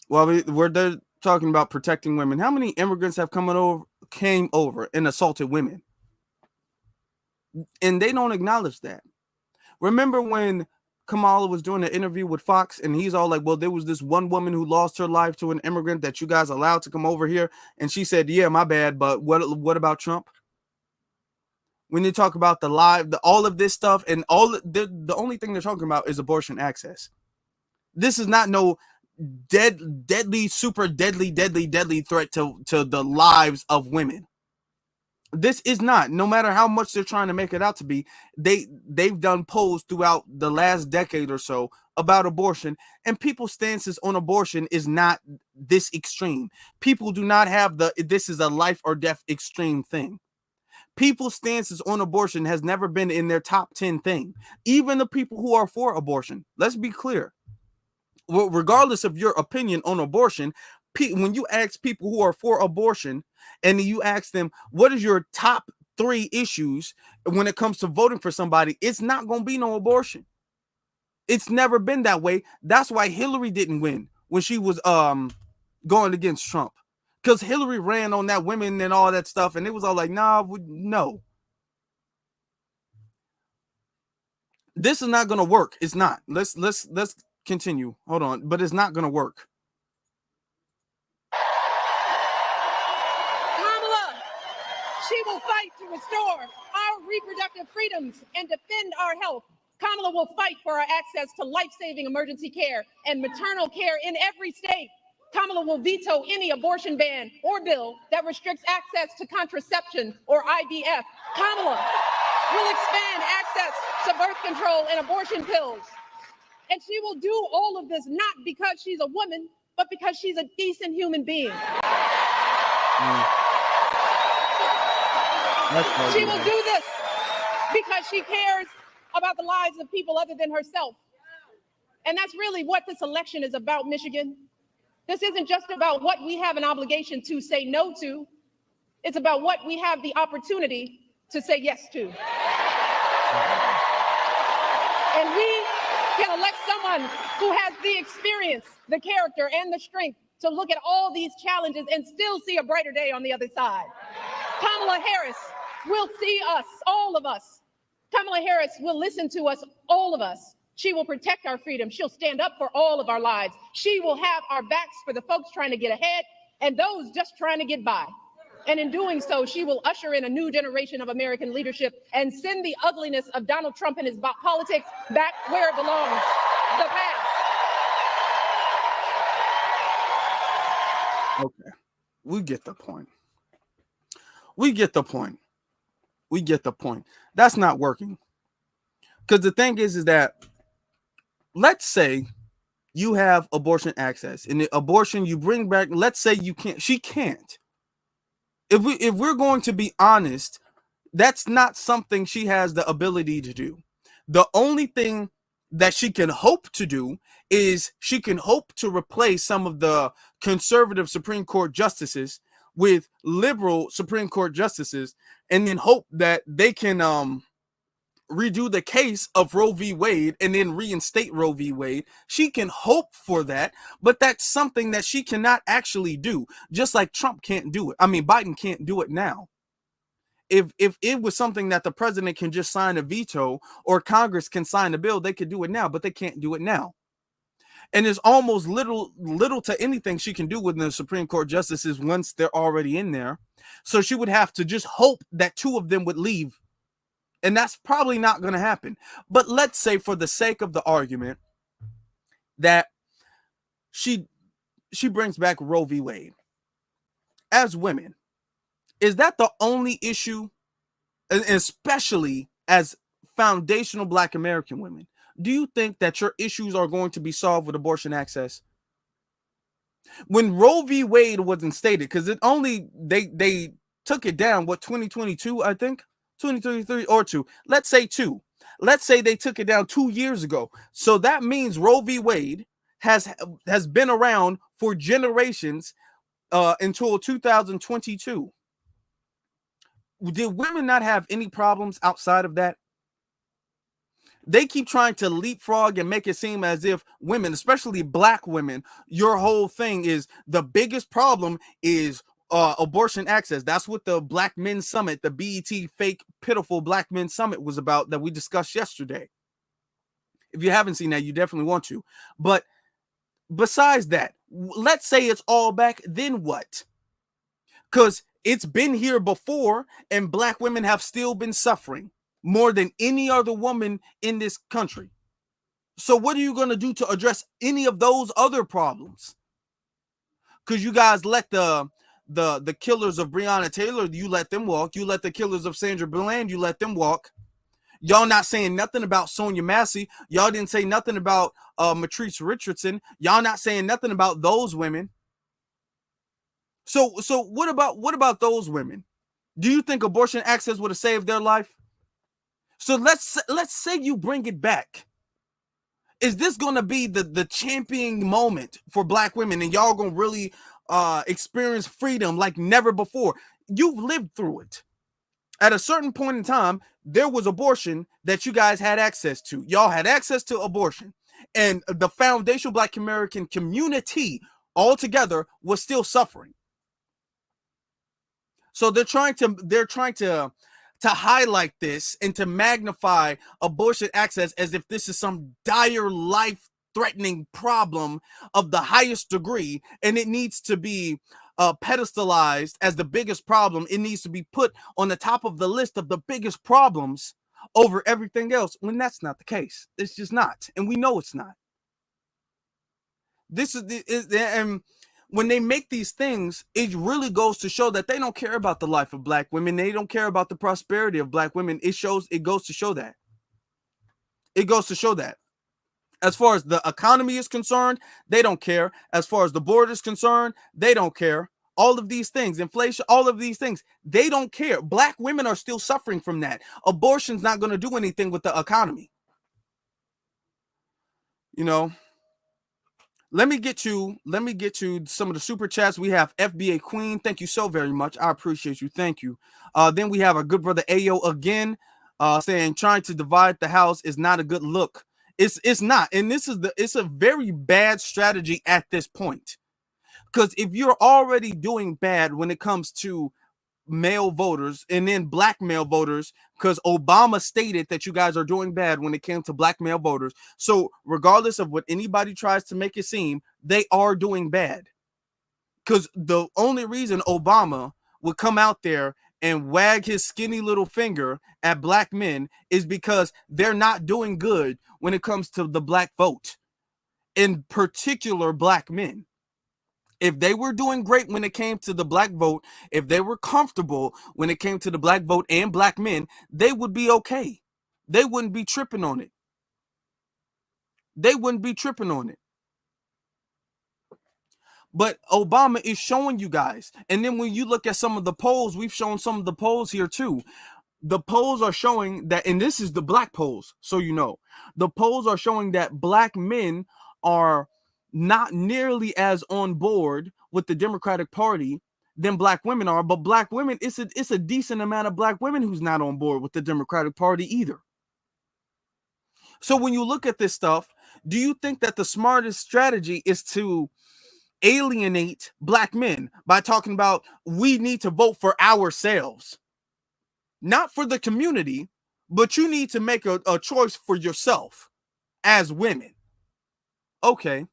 Well, we're talking about protecting women. How many immigrants have came over and assaulted women? And they don't acknowledge that. Remember when Kamala was doing an interview with Fox and he's all like, well, there was this one woman who lost her life to an immigrant that you guys allowed to come over here. And she said, yeah, my bad. But what about Trump? When you talk about all of this stuff and the only thing they're talking about is abortion access. This is not no deadly, super deadly threat to the lives of women. This is not, no matter how much they're trying to make it out to be. They've done polls throughout the last decade or so about abortion, and people's stances on abortion is not this extreme. People do not have this is a life or death extreme thing. People's stances on abortion has never been in their top 10 thing. Even the people who are for abortion, let's be clear. Well, regardless of your opinion on abortion, when you ask people who are for abortion and you ask them, what is your top 3 issues when it comes to voting for somebody, it's not going to be no abortion. It's never been that way. That's why Hillary didn't win when she was going against Trump, because Hillary ran on that women and all that stuff, and it was all like, nah, no. This is not going to work. It's not. Let's continue. Hold on, but it's not going to work. Kamala, she will fight to restore our reproductive freedoms and defend our health. Kamala will fight for our access to life-saving emergency care and maternal care in every state. Kamala will veto any abortion ban or bill that restricts access to contraception or IVF. Kamala will expand access to birth control and abortion pills. And she will do all of this not because she's a woman, but because she's a decent human being. She will do this because she cares about the lives of people other than herself. And that's really what this election is about, Michigan. This isn't just about what we have an obligation to say no to. It's about what we have the opportunity to say yes to. And we can elect someone who has the experience, the character, and the strength to look at all these challenges and still see a brighter day on the other side. Kamala Harris will see us, all of us. Kamala Harris will listen to us, all of us. She will protect our freedom. She'll stand up for all of our lives. She will have our backs for the folks trying to get ahead and those just trying to get by. And in doing so, she will usher in a new generation of American leadership and send the ugliness of Donald Trump and his politics back where it belongs, the past. Okay, we get the point. We get the point. We get the point. That's not working. Because the thing is that, let's say you have abortion access, and the abortion you bring back, let's say you can't, she can't. If we're going to be honest, that's not something she has the ability to do. The only thing that she can hope to do is she can hope to replace some of the conservative Supreme Court justices with liberal Supreme Court justices, and then hope that they can redo the case of Roe v. Wade and then reinstate Roe v. Wade. She can hope for that, but that's something that she cannot actually do, just like Trump can't do it. I mean, Biden can't do it now. If it was something that the president can just sign a veto or Congress can sign a bill, they could do it now, but they can't do it now. And there's almost little to anything she can do with the Supreme Court justices once they're already in there. So she would have to just hope that 2 of them would leave. And that's probably not going to happen. But let's say, for the sake of the argument, that she brings back Roe v. Wade. As women, is that the only issue, especially as foundational Black American women? Do you think that your issues are going to be solved with abortion access? When Roe v. Wade was instated, because it only they took it down, what, 2022, I think, 2023 or 2. Let's say 2. Let's say they took it down 2 years ago. So that means Roe v. Wade has been around for generations until 2022. Did women not have any problems outside of that? They keep trying to leapfrog and make it seem as if women, especially Black women, your whole thing is the biggest problem is abortion access. That's what the Black Men Summit, the BET fake pitiful Black Men Summit was about, that we discussed yesterday. If you haven't seen that, you definitely want to. But besides that, let's say it's all back, then what? Because it's been here before, and Black women have still been suffering more than any other woman in this country. So what are you going to do to address any of those other problems? Because you guys let the killers of Breonna Taylor, you let them walk. You let the killers of Sandra Bland, you let them walk. Y'all not saying nothing about Sonia Massey. Y'all didn't say nothing about Matrice Richardson. Y'all not saying nothing about those women. So what about those women? Do you think abortion access would have saved their life? So let's say you bring it back. Is this going to be the championing moment for Black women, and y'all going to really experience freedom like never before? You've lived through it. At a certain point in time, there was abortion that you guys had access to. Y'all had access to abortion, and the foundational Black American community altogether was still suffering. So they're trying to highlight this and to magnify abortion access as if this is some dire life-threatening problem of the highest degree, and it needs to be pedestalized as the biggest problem. It needs to be put on the top of the list of the biggest problems over everything else, when that's not the case. It's just not, and we know it's not. And when they make these things, it really goes to show that they don't care about the life of Black women. They don't care about the prosperity of Black women. It goes to show that. It goes to show that. As far as the economy is concerned, they don't care. As far as the border is concerned, they don't care. All of these things, inflation, all of these things, they don't care. Black women are still suffering from that. Abortion's not going to do anything with the economy. You know, let me get you some of the super chats. We have FBA Queen. Thank you so very much. I appreciate you. Thank you. Then we have our good brother Ayo again, saying trying to divide the house is not a good look. It's not. And it's a very bad strategy at this point. Because if you're already doing bad when it comes to male voters and then Black male voters, because Obama stated that you guys are doing bad when it came to Black male voters. So regardless of what anybody tries to make it seem, they are doing bad. Because the only reason Obama would come out there and wag his skinny little finger at Black men is because they're not doing good when it comes to the Black vote, in particular Black men. If they were doing great when it came to the Black vote, if they were comfortable when it came to the Black vote and Black men, they would be okay. They wouldn't be tripping on it. They wouldn't be tripping on it. But Obama is showing you guys. And then when you look at some of the polls, we've shown some of the polls here too. The polls are showing that, and this is the Black polls, so you know, the polls are showing that Black men are not nearly as on board with the Democratic Party than Black women are. But Black women, it's a decent amount of Black women who's not on board with the Democratic Party either. So when you look at this stuff, do you think that the smartest strategy is to alienate Black men by talking about we need to vote for ourselves? Not for the community, but you need to make a choice for yourself as women. Okay,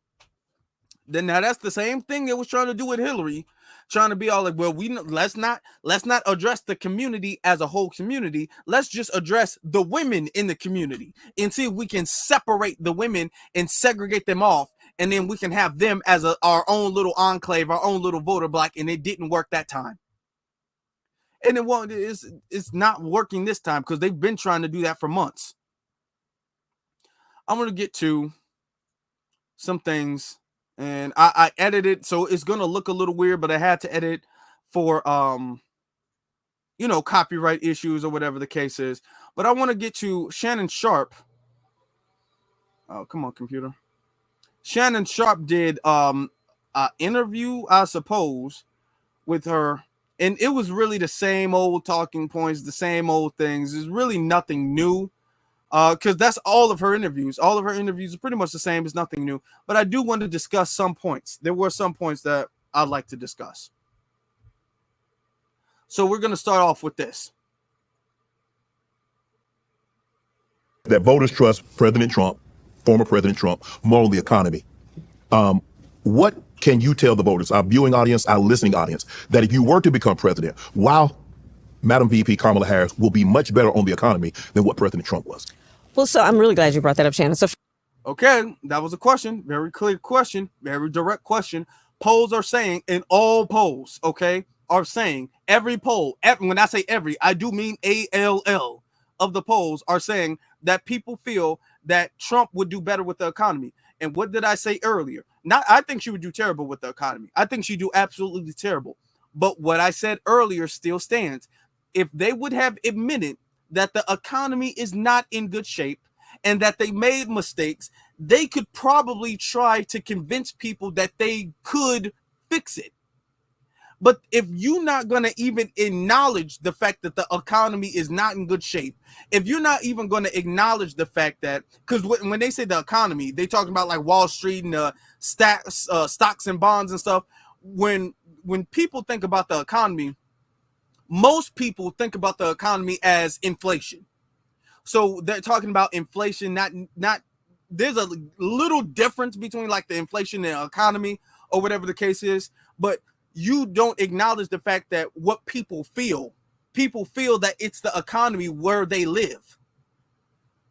Then now that's the same thing they was trying to do with Hillary, trying to be all like, well, let's not address the community as a whole community. Let's just address the women in the community and see if we can separate the women and segregate them off, and then we can have them as our own little enclave, our own little voter block. And it didn't work that time. And it's not working this time because they've been trying to do that for months. I'm going to get to some things, and I edited, so it's going to look a little weird, but I had to edit for, copyright issues or whatever the case is. But I want to get to Shannon Sharpe. Oh, come on, computer. Shannon Sharpe did an interview, I suppose, with her. And it was really the same old talking points, the same old things. There's really nothing new, because that's all of her interviews. All of her interviews are pretty much the same. It's nothing new. But I do want to discuss some points. There were some points that I'd like to discuss. So we're going to start off with this. That voters trust President Trump, former President Trump, more on the economy. What can you tell the voters, our viewing audience, our listening audience, that if you were to become president, wow, Madam VP Kamala Harris will be much better on the economy than what President Trump was? Well, so I'm really glad you brought that up, Shannon. So, okay, that was a question. Very clear question. Very direct question. Polls are saying, in all polls, okay, are saying, every poll, when I say every, I do mean ALL of the polls are saying that people feel that Trump would do better with the economy. And what did I say earlier? I think she would do terrible with the economy. I think she'd do absolutely terrible. But what I said earlier still stands. If they would have admitted that the economy is not in good shape and that they made mistakes, they could probably try to convince people that they could fix it. But if you're not going to even acknowledge the fact that the economy is not in good shape, if you're not even going to acknowledge the fact that, because when they say the economy, they talking about like Wall Street and stocks and bonds and stuff. When people think about the economy, most people think about the economy as inflation. So they're talking about inflation, not there's a little difference between like the inflation and the economy or whatever the case is, but you don't acknowledge the fact that what people feel that it's the economy where they live.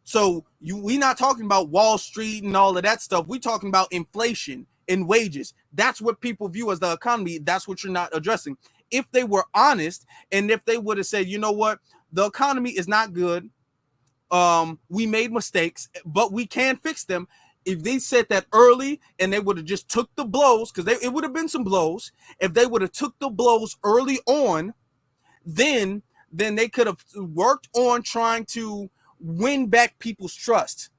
So we're not talking about Wall Street and all of that stuff. We're talking about inflation and wages. That's what people view as the economy. That's what you're not addressing. If they were honest and if they would have said, you know what, the economy is not good. We made mistakes, but we can fix them. If they said that early and they would have just took the blows, because it would have been some blows. If they would have took the blows early on, then they could have worked on trying to win back people's trust.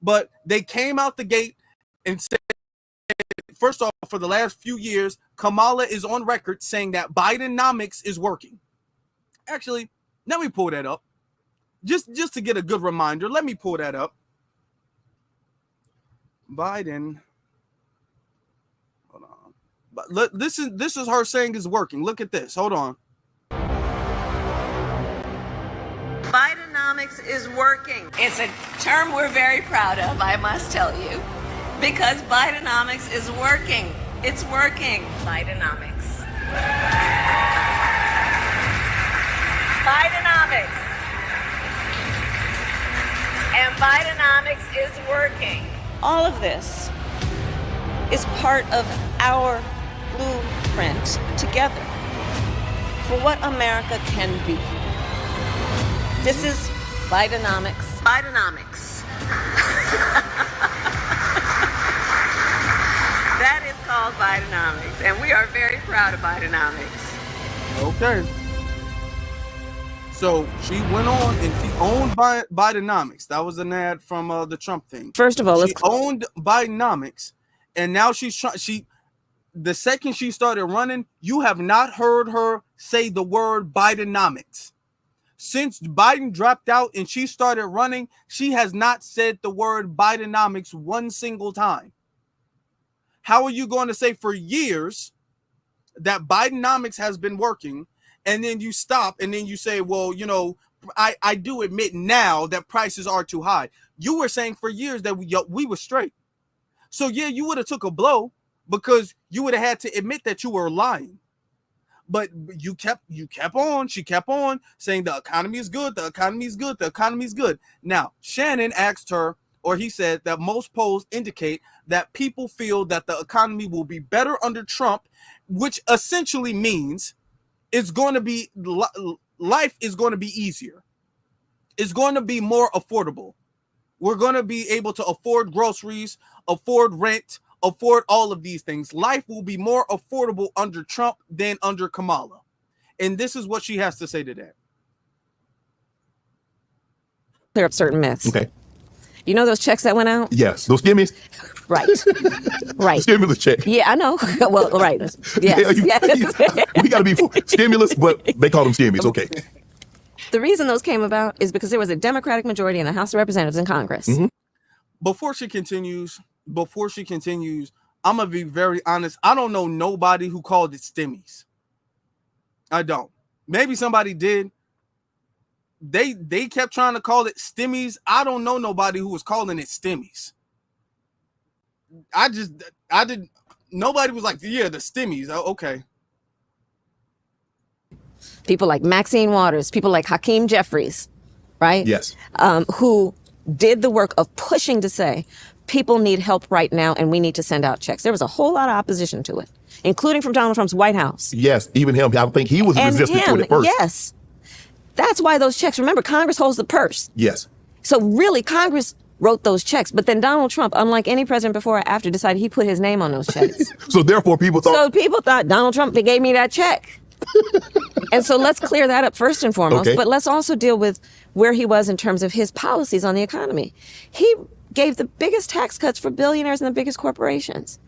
But they came out the gate and said, first off, for the last few years, Kamala is on record saying that Bidenomics is working. Actually, let me pull that up. Just to get a good reminder, let me pull that up. Biden. Hold on. But this is her saying is working. Look at this. Hold on. Bidenomics is working. It's a term we're very proud of, I must tell you, because Bidenomics is working. It's working. Bidenomics. Bidenomics. And Bidenomics is working. All of this is part of our blueprint together for what America can be. This is Bidenomics. Bidenomics. That is called Bidenomics, and we are very proud of Bidenomics. Okay. So she went on and she owned Bidenomics. That was an ad from the Trump thing. First of all, she owned Bidenomics, and now the second she started running, you have not heard her say the word Bidenomics. Since Biden dropped out and she started running, she has not said the word Bidenomics one single time. How are you going to say for years that Bidenomics has been working, and then you stop and then you say, well, you know, I do admit now that prices are too high. You were saying for years that we were straight. So yeah, you would have took a blow, because you would have had to admit that you were lying. But you kept on. She kept on saying the economy is good. The economy is good. The economy is good. Now, Shannon asked her, or he said that most polls indicate that people feel that the economy will be better under Trump, which essentially means it's going to be, life is going to be easier. It's going to be more affordable. We're going to be able to afford groceries, afford rent, afford all of these things. Life will be more affordable under Trump than under Kamala. And this is what she has to say to that. Clear up certain myths. Okay. You know those checks that went out? Yes. Those stimmies? Right. Right. Stimulus check. Yeah, I know. Well, right. Yes. Yes. We got to be for stimulus, but they call them stimmies. Okay. The reason those came about is because there was a Democratic majority in the House of Representatives and Congress. Mm-hmm. Before she continues, I'm going to be very honest. I don't know nobody who called it stimmies. I don't. Maybe somebody did. They kept trying to call it stimmies. I don't know nobody who was calling it stimmies. Nobody was like, yeah, the stimmies. Oh, okay. People like Maxine Waters, people like Hakeem Jeffries, right? Yes. Who did the work of pushing to say, people need help right now and we need to send out checks. There was a whole lot of opposition to it, including from Donald Trump's White House. Yes, even him. I think he was resistant to it at first. Yes. That's why those checks, remember, Congress holds the purse. Yes. So really, Congress wrote those checks. But then Donald Trump, unlike any president before or after, decided he put his name on those checks. So therefore, people thought Donald Trump, they gave me that check. And so let's clear that up first and foremost. Okay. But let's also deal with where he was in terms of his policies on the economy. He gave the biggest tax cuts for billionaires and the biggest corporations,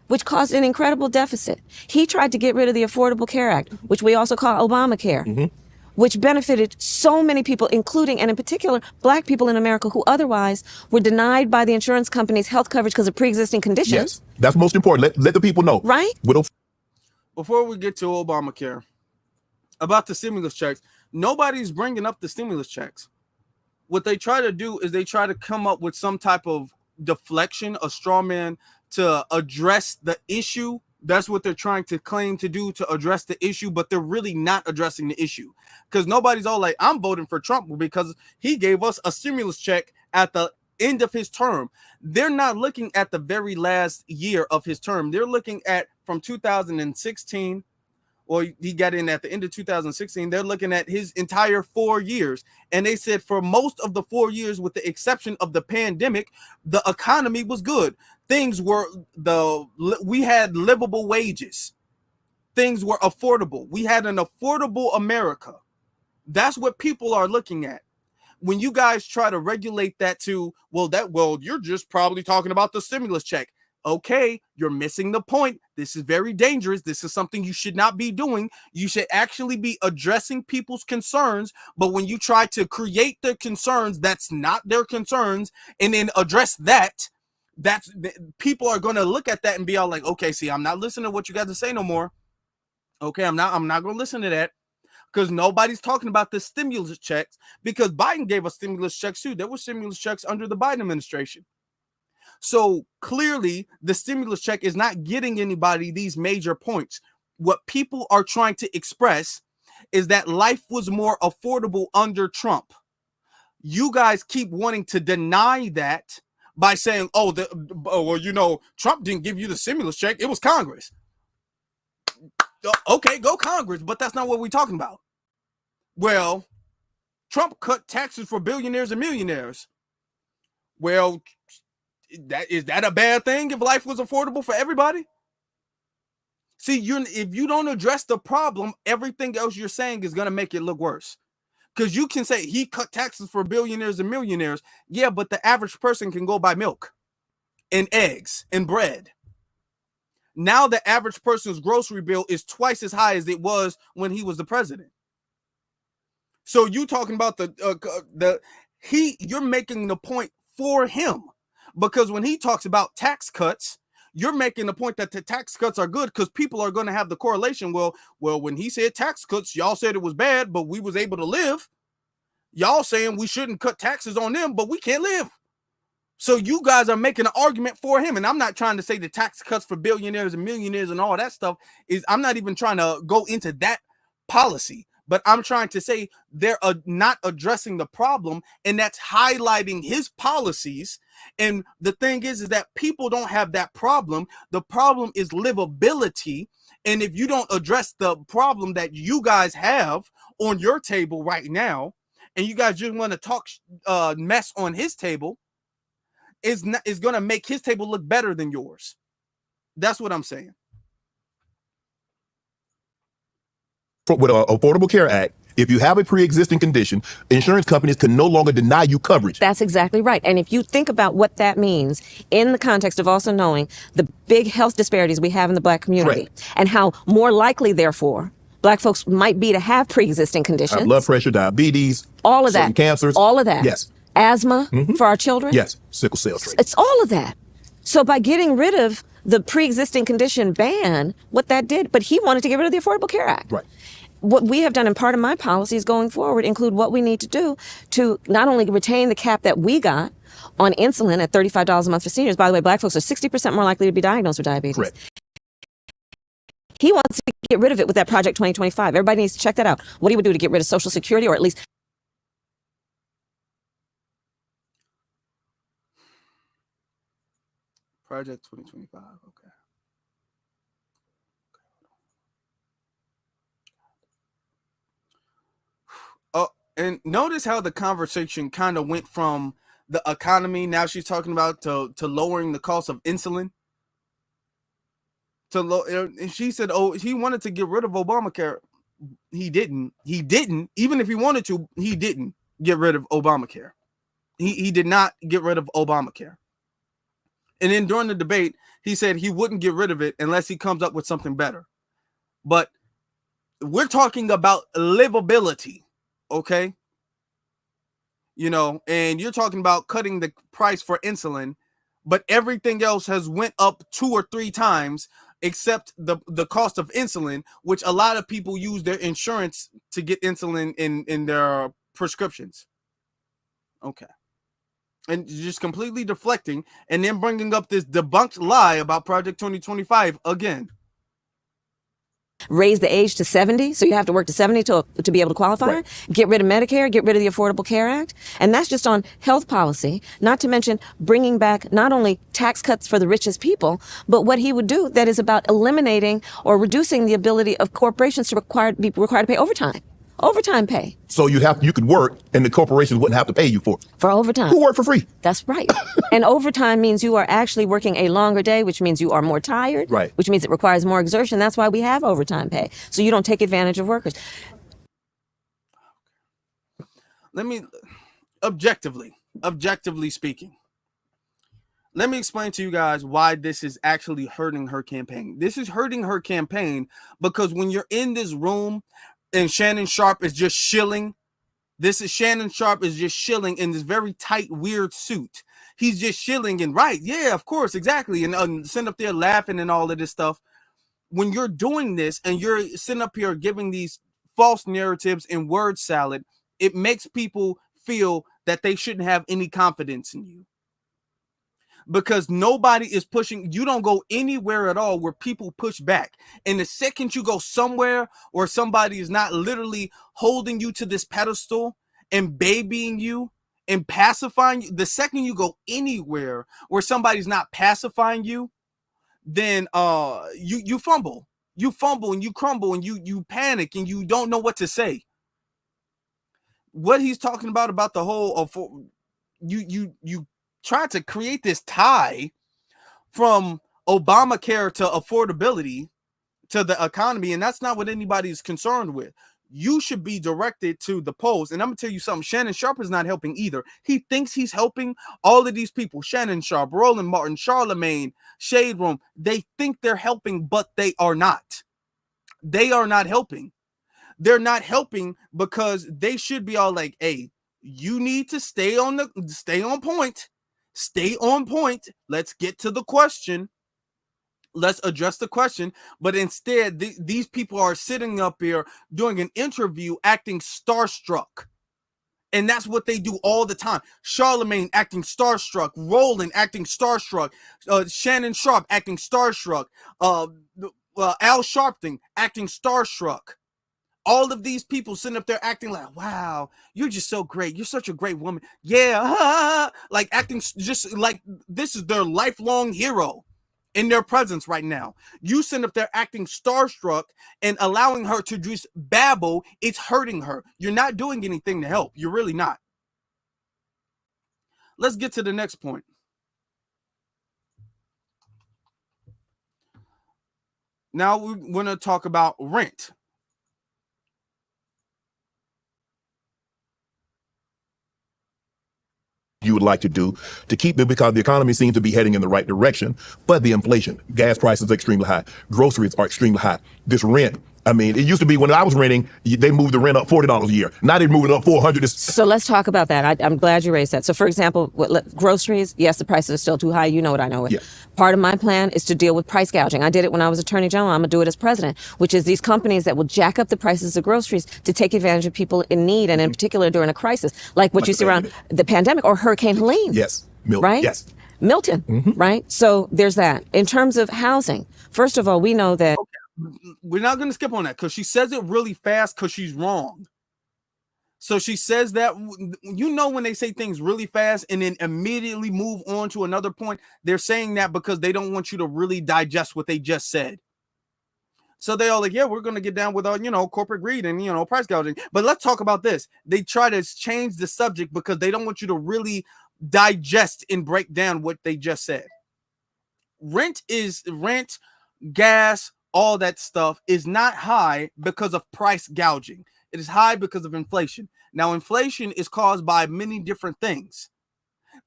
which caused an incredible deficit. He tried to get rid of the Affordable Care Act, which we also call Obamacare. Mm-hmm. Which benefited so many people, including, and in particular, Black people in America who otherwise were denied by the insurance companies health coverage because of pre-existing conditions. Yes, that's most important. Let the people know. Right? Before we get to Obamacare, about the stimulus checks, nobody's bringing up the stimulus checks. What they try to do is they try to come up with some type of deflection, a straw man, to address the issue. That's what they're trying to claim to do, to address the issue, but they're really not addressing the issue. Because nobody's all like, I'm voting for Trump because he gave us a stimulus check at the end of his term. They're not looking at the very last year of his term. They're looking at from 2016, or he got in at the end of 2016. They're looking at his entire 4 years. And they said for most of the 4 years, with the exception of the pandemic, the economy was good. Things were we had livable wages. Things were affordable. We had an affordable America. That's what people are looking at. When you guys try to regulate that to, you're just probably talking about the stimulus check. Okay, you're missing the point. This is very dangerous. This is something you should not be doing. You should actually be addressing people's concerns. But when you try to create their concerns, that's not their concerns, and then address that, people are going to look at that and be all like, okay, see, I'm not listening to what you got to say no more. Okay, I'm not going to listen to that, because nobody's talking about the stimulus checks, because Biden gave us stimulus checks too. There were stimulus checks under the Biden administration. So clearly the stimulus check is not getting anybody these major points. What people are trying to express is that life was more affordable under Trump. You guys keep wanting to deny that by saying, Trump didn't give you the stimulus check. It was Congress. Okay, go Congress, but that's not what we're talking about. Well, Trump cut taxes for billionaires and millionaires. Well, is that a bad thing if life was affordable for everybody? See, if you don't address the problem, everything else you're saying is going to make it look worse. Because you can say he cut taxes for billionaires and millionaires. Yeah, but the average person can go buy milk and eggs and bread. Now the average person's grocery bill is twice as high as it was when he was the president. So you talking about you're making the point for him, because when he talks about tax cuts, you're making the point that the tax cuts are good because people are going to have the correlation. Well, when he said tax cuts, y'all said it was bad, but we was able to live. Y'all saying we shouldn't cut taxes on them, but we can't live. So you guys are making an argument for him. And I'm not trying to say the tax cuts for billionaires and millionaires and all that stuff is, I'm not even trying to go into that policy, but I'm trying to say they're not addressing the problem, and that's highlighting his policies. And the thing is that people don't have that problem. The problem is livability. And if you don't address the problem that you guys have on your table right now, and you guys just want to talk mess on his table, is going to make his table look better than yours. That's what I'm saying. With an Affordable Care Act, if you have a pre-existing condition, insurance companies can no longer deny you coverage. That's exactly right. And if you think about what that means in the context of also knowing the big health disparities we have in the Black community, correct, and how more likely, therefore, Black folks might be to have pre-existing conditions. Blood pressure, diabetes, all of that, cancers. All of that. Yes. Asthma for our children. Yes. Sickle cell trait. It's all of that. So by getting rid of the pre-existing condition ban, what that did, but he wanted to get rid of the Affordable Care Act. Right. What we have done, and part of my policies going forward include what we need to do to not only retain the cap that we got on insulin at $35 a month for seniors. By the way, Black folks are 60% more likely to be diagnosed with diabetes. Correct. He wants to get rid of it with that Project 2025. Everybody needs to check that out. What he would do to get rid of Social Security, or at least Project 2025. Okay. Oh, and notice how the conversation kind of went from the economy. Now she's talking about to lowering the cost of insulin. And she said, oh, he wanted to get rid of Obamacare. He didn't. Even if he wanted to, he didn't get rid of Obamacare. He did not get rid of Obamacare. And then during the debate, he said he wouldn't get rid of it unless he comes up with something better. But we're talking about livability, okay? You know, and you're talking about cutting the price for insulin, but everything else has went up 2 or 3 times except the cost of insulin, which a lot of people use their insurance to get insulin in their prescriptions. Okay. And just completely deflecting, and then bringing up this debunked lie about Project 2025 again. Raise the age to 70, so you have to work to 70 to be able to qualify. Right. Get rid of Medicare, get rid of the Affordable Care Act. And that's just on health policy, not to mention bringing back not only tax cuts for the richest people, but what he would do that is about eliminating or reducing the ability of corporations to be required to pay overtime pay. So you could work and the corporations wouldn't have to pay you for overtime. Who work for free? That's right. And overtime means you are actually working a longer day, which means you are more tired, right, which means it requires more exertion. That's why we have overtime pay. So you don't take advantage of workers. Let me, objectively speaking, let me explain to you guys why this is actually hurting her campaign. This is hurting her campaign because when you're in this room and Shannon Sharpe is just shilling, Shannon Sharpe is just shilling in this very tight, weird suit. He's just shilling and right, yeah, of course, exactly, and sitting up there laughing and all of this stuff. When you're doing this and you're sitting up here giving these false narratives and word salad, it makes people feel that they shouldn't have any confidence in you. Because nobody is pushing, you don't go anywhere at all where people push back. And the second you go somewhere where somebody is not literally holding you to this pedestal and babying you and pacifying you, the second you go anywhere where somebody's not pacifying you, then you fumble. You fumble and you crumble and you panic and you don't know what to say. What he's talking about the whole you try to create this tie from Obamacare to affordability to the economy, and that's not what anybody's concerned with. You should be directed to the polls. And I'm gonna tell you something, Shannon Sharpe is not helping either. He thinks he's helping all of these people, Shannon Sharpe, Roland Martin, Charlemagne, Shade Room. They think they're helping, but they are not. They are not helping. They're not helping because they should be all like, hey, you need to stay on point. Stay on point. Let's get to the question. Let's address the question. But instead, these people are sitting up here doing an interview, acting starstruck. And that's what they do all the time. Charlemagne acting starstruck, Roland acting starstruck, Shannon Sharp acting starstruck, Al Sharpton acting starstruck. All of these people sitting up there acting like, wow, you're just so great. You're such a great woman. Yeah, like acting just like this is their lifelong hero in their presence right now. You sitting up there acting starstruck and allowing her to just babble. It's hurting her. You're not doing anything to help. You're really not. Let's get to the next point. Now we're going to talk about rent. You would like to do to keep it, because the economy seems to be heading in the right direction, but the inflation, gas prices are extremely high, groceries are extremely high. This rent, I mean, it used to be when I was renting, they moved the rent up $40 a year. Now they're moving it up $400. So let's talk about that. I'm glad you raised that. So for example, groceries, yes, the prices are still too high. You know what I know. Yeah. Part of my plan is to deal with price gouging. I did it when I was Attorney General. I'm going to do it as president, which is these companies that will jack up the prices of groceries to take advantage of people in need, and in particular during a crisis, like what you see around the pandemic or Hurricane Helene. Yes. Right? Yes. Milton, right? So there's that. In terms of housing, first of all, we know that... We're not going to skip on that because she says it really fast because she's wrong. So she says that, you know, when they say things really fast and then immediately move on to another point, they're saying that because they don't want you to really digest what they just said. So they all like, yeah, we're going to get down with, corporate greed and, price gouging. But let's talk about this. They try to change the subject because they don't want you to really digest and break down what they just said. Rent, gas, all that stuff is not high because of price gouging. It is high because of inflation. Now, inflation is caused by many different things,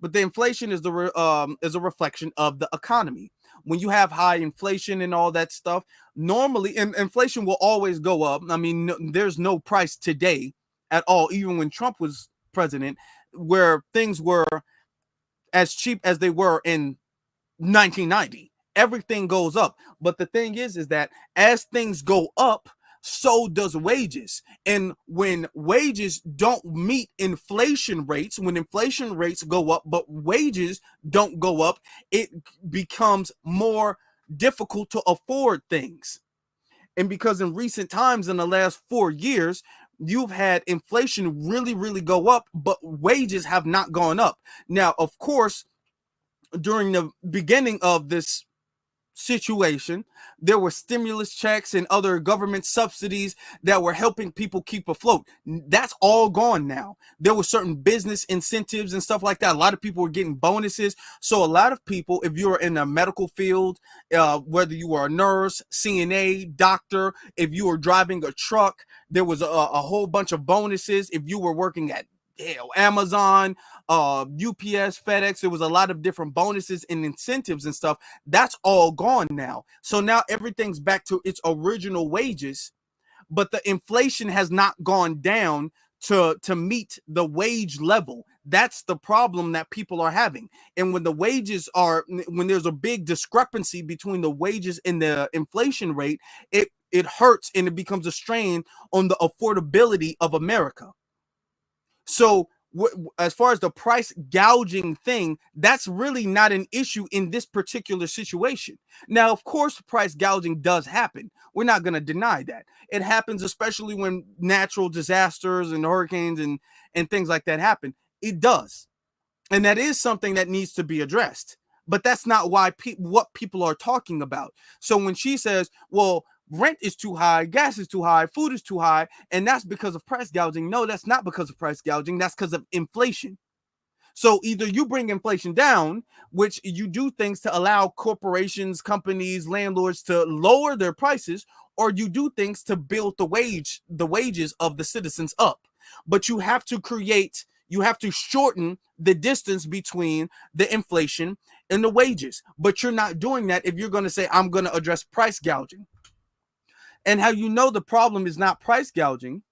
but the inflation is a reflection of the economy. When you have high inflation and all that stuff, normally, and inflation will always go up. I mean, there's no price today at all, even when Trump was president, where things were as cheap as they were in 1990. Everything goes up. But the thing is that as things go up, so does wages. And when wages don't meet inflation rates, when inflation rates go up, but wages don't go up, it becomes more difficult to afford things. And because in recent times, in the last 4 years, you've had inflation really, really go up, but wages have not gone up. Now, of course, during the beginning of this situation, there were stimulus checks and other government subsidies that were helping people keep afloat. That's all gone now. There were certain business incentives and stuff like that. A lot of people were getting bonuses. So a lot of people, if you're in the medical field, whether you were a nurse, CNA, doctor, if you were driving a truck, there was a whole bunch of bonuses. If you were working at Amazon, UPS, FedEx, there was a lot of different bonuses and incentives and stuff. That's all gone now. So now everything's back to its original wages, but the inflation has not gone down to meet the wage level. That's the problem that people are having. And when there's a big discrepancy between the wages and the inflation rate, it hurts and it becomes a strain on the affordability of America. So as far as the price gouging thing, that's really not an issue in this particular situation. Now, of course, price gouging does happen. We're not going to deny that. It happens, especially when natural disasters and hurricanes and things like that happen. It does. And that is something that needs to be addressed. But that's not what people are talking about. So when she says, well, rent is too high, gas is too high, food is too high, and that's because of price gouging. No, that's not because of price gouging. That's because of inflation. So either you bring inflation down, which you do things to allow corporations, companies, landlords to lower their prices, or you do things to build the wages of the citizens up. But you have to shorten the distance between the inflation and the wages. But you're not doing that if you're going to say, I'm going to address price gouging. And how you know the problem is not price gouging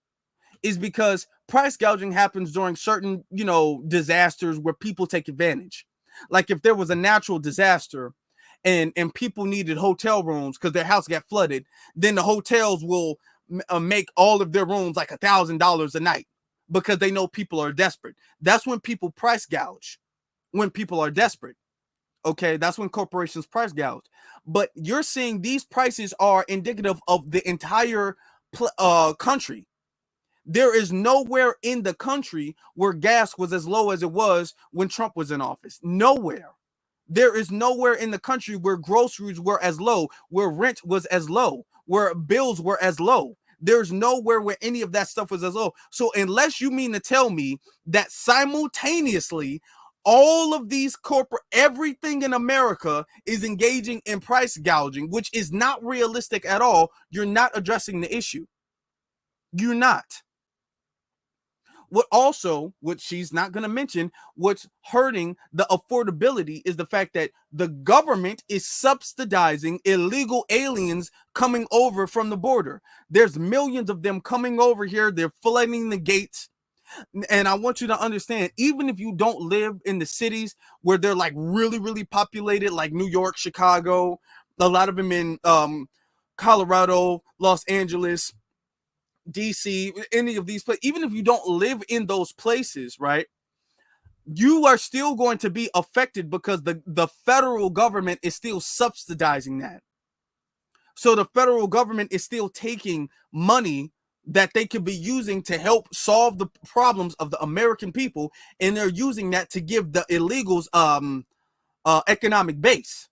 is because price gouging happens during certain, disasters where people take advantage. Like if there was a natural disaster and people needed hotel rooms because their house got flooded, then the hotels will make all of their rooms like $1,000 a night. because they know people are desperate. That's when people price gouge, when people are desperate. Okay, that's when corporations price gouge. But you're seeing these prices are indicative of the entire country. There is nowhere in the country where gas was as low as it was when Trump was in office. Nowhere. There is nowhere in the country where groceries were as low, where rent was as low, where bills were as low. There's nowhere where any of that stuff was as low. So unless you mean to tell me that simultaneously all of these everything in America is engaging in price gouging, which is not realistic at all, you're not addressing the issue. You're not. What she's not going to mention, what's hurting the affordability is the fact that the government is subsidizing illegal aliens coming over from the border. There's millions of them coming over here. They're flooding the gates. And I want you to understand, even if you don't live in the cities where they're like really, really populated, like New York, Chicago, a lot of them in Colorado, Los Angeles, DC, any of these places, even if you don't live in those places, right, you are still going to be affected because the federal government is still subsidizing that. So the federal government is still taking money that they could be using to help solve the problems of the American people, and they're using that to give the illegals economic base.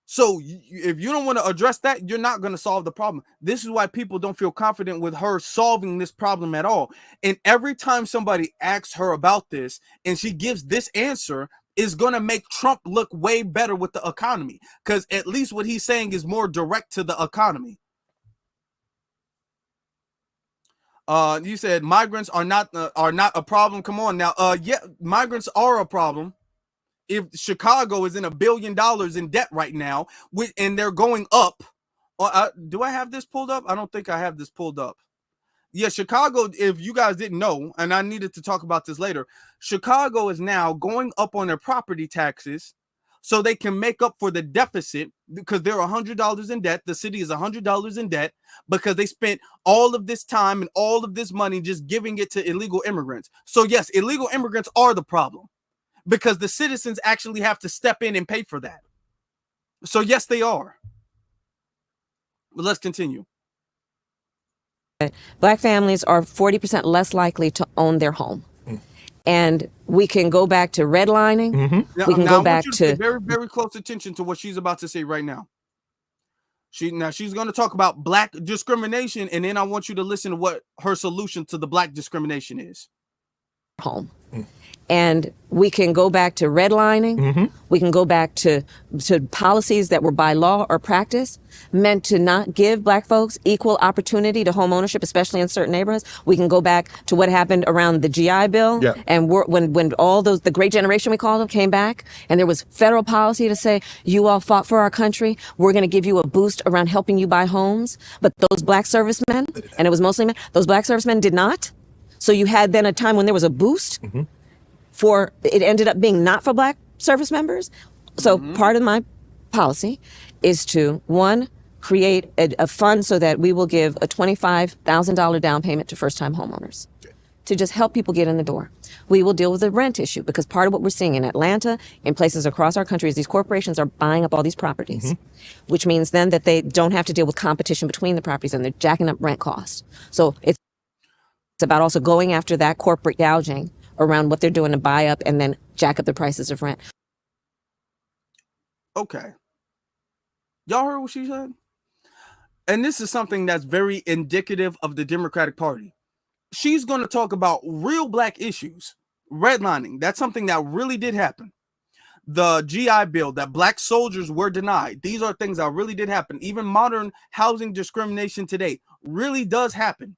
So if you don't want to address that, you're not going to solve the problem. This is why people don't feel confident with her solving this problem at all. And every time somebody asks her about this and she gives this answer, is going to make Trump look way better with the economy, because at least what he's saying is more direct to the economy. You said migrants are not a problem. Come on now. Yeah, migrants are a problem. If Chicago is in $1 billion in debt right now, and they're going up, do I have this pulled up? I don't think I have this pulled up. Yeah, Chicago, if you guys didn't know, and I needed to talk about this later, Chicago is now going up on their property taxes so they can make up for the deficit, because they're $100 in debt. The city is $100 in debt because they spent all of this time and all of this money just giving it to illegal immigrants. So yes, illegal immigrants are the problem, because the citizens actually have to step in and pay for that. So yes, they are. But let's continue. Black families are 40% less likely to own their home. And we can go back to redlining. Now, we can go back to pay very, very close attention to what she's about to say right now. She's going to talk about black discrimination, and then I want you to listen to what her solution to the black discrimination is. Home. And we can go back to redlining. We can go back to policies that were by law or practice meant to not give Black folks equal opportunity to home ownership, especially in certain neighborhoods. We can go back to what happened around the GI Bill. Yeah. And when all those, the great generation we called them, came back, and there was federal policy to say, you all fought for our country, we're going to give you a boost around helping you buy homes. But those Black servicemen, and it was mostly men, those Black servicemen did not. So you had then a time when there was a boost. It ended up being not for Black service members. So part of my policy is to, one, create a fund so that we will give a $25,000 down payment to first-time homeowners to just help people get in the door. We will deal with the rent issue, because part of what we're seeing in Atlanta, in places across our country, is these corporations are buying up all these properties, which means then that they don't have to deal with competition between the properties, and they're jacking up rent costs. So it's about also going after that corporate gouging around what they're doing to buy up and then jack up the prices of rent. Okay. Y'all heard what she said? And this is something that's very indicative of the Democratic Party. She's going to talk about real Black issues. Redlining, that's something that really did happen. The GI Bill, that Black soldiers were denied. These are things that really did happen. Even modern housing discrimination today really does happen.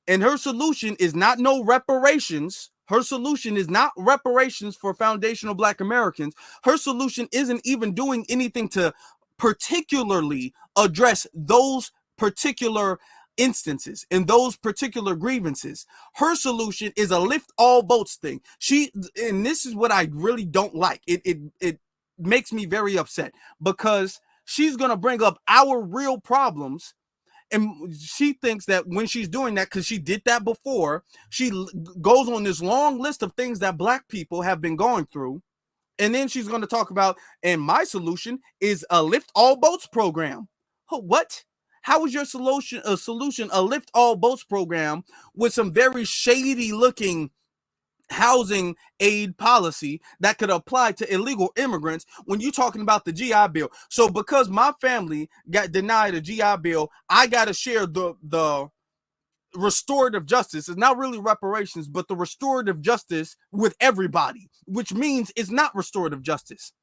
And her solution is not no reparations. Her solution is not reparations for foundational Black Americans. Her solution isn't even doing anything to particularly address those particular instances and those particular grievances. Her solution is a lift all boats thing. And this is what I really don't like. It makes me very upset, because she's going to bring up our real problems And she thinks that when she's doing that, because she did that before, she goes on this long list of things that Black people have been going through. And then she's going to talk about, and my solution is a lift all boats program. What? How is your solution a lift all boats program with some very shady looking housing aid policy that could apply to illegal immigrants when you're talking about the GI Bill? So because my family got denied a GI Bill, I got to share the restorative justice. It's not really reparations, but the restorative justice with everybody, which means it's not restorative justice.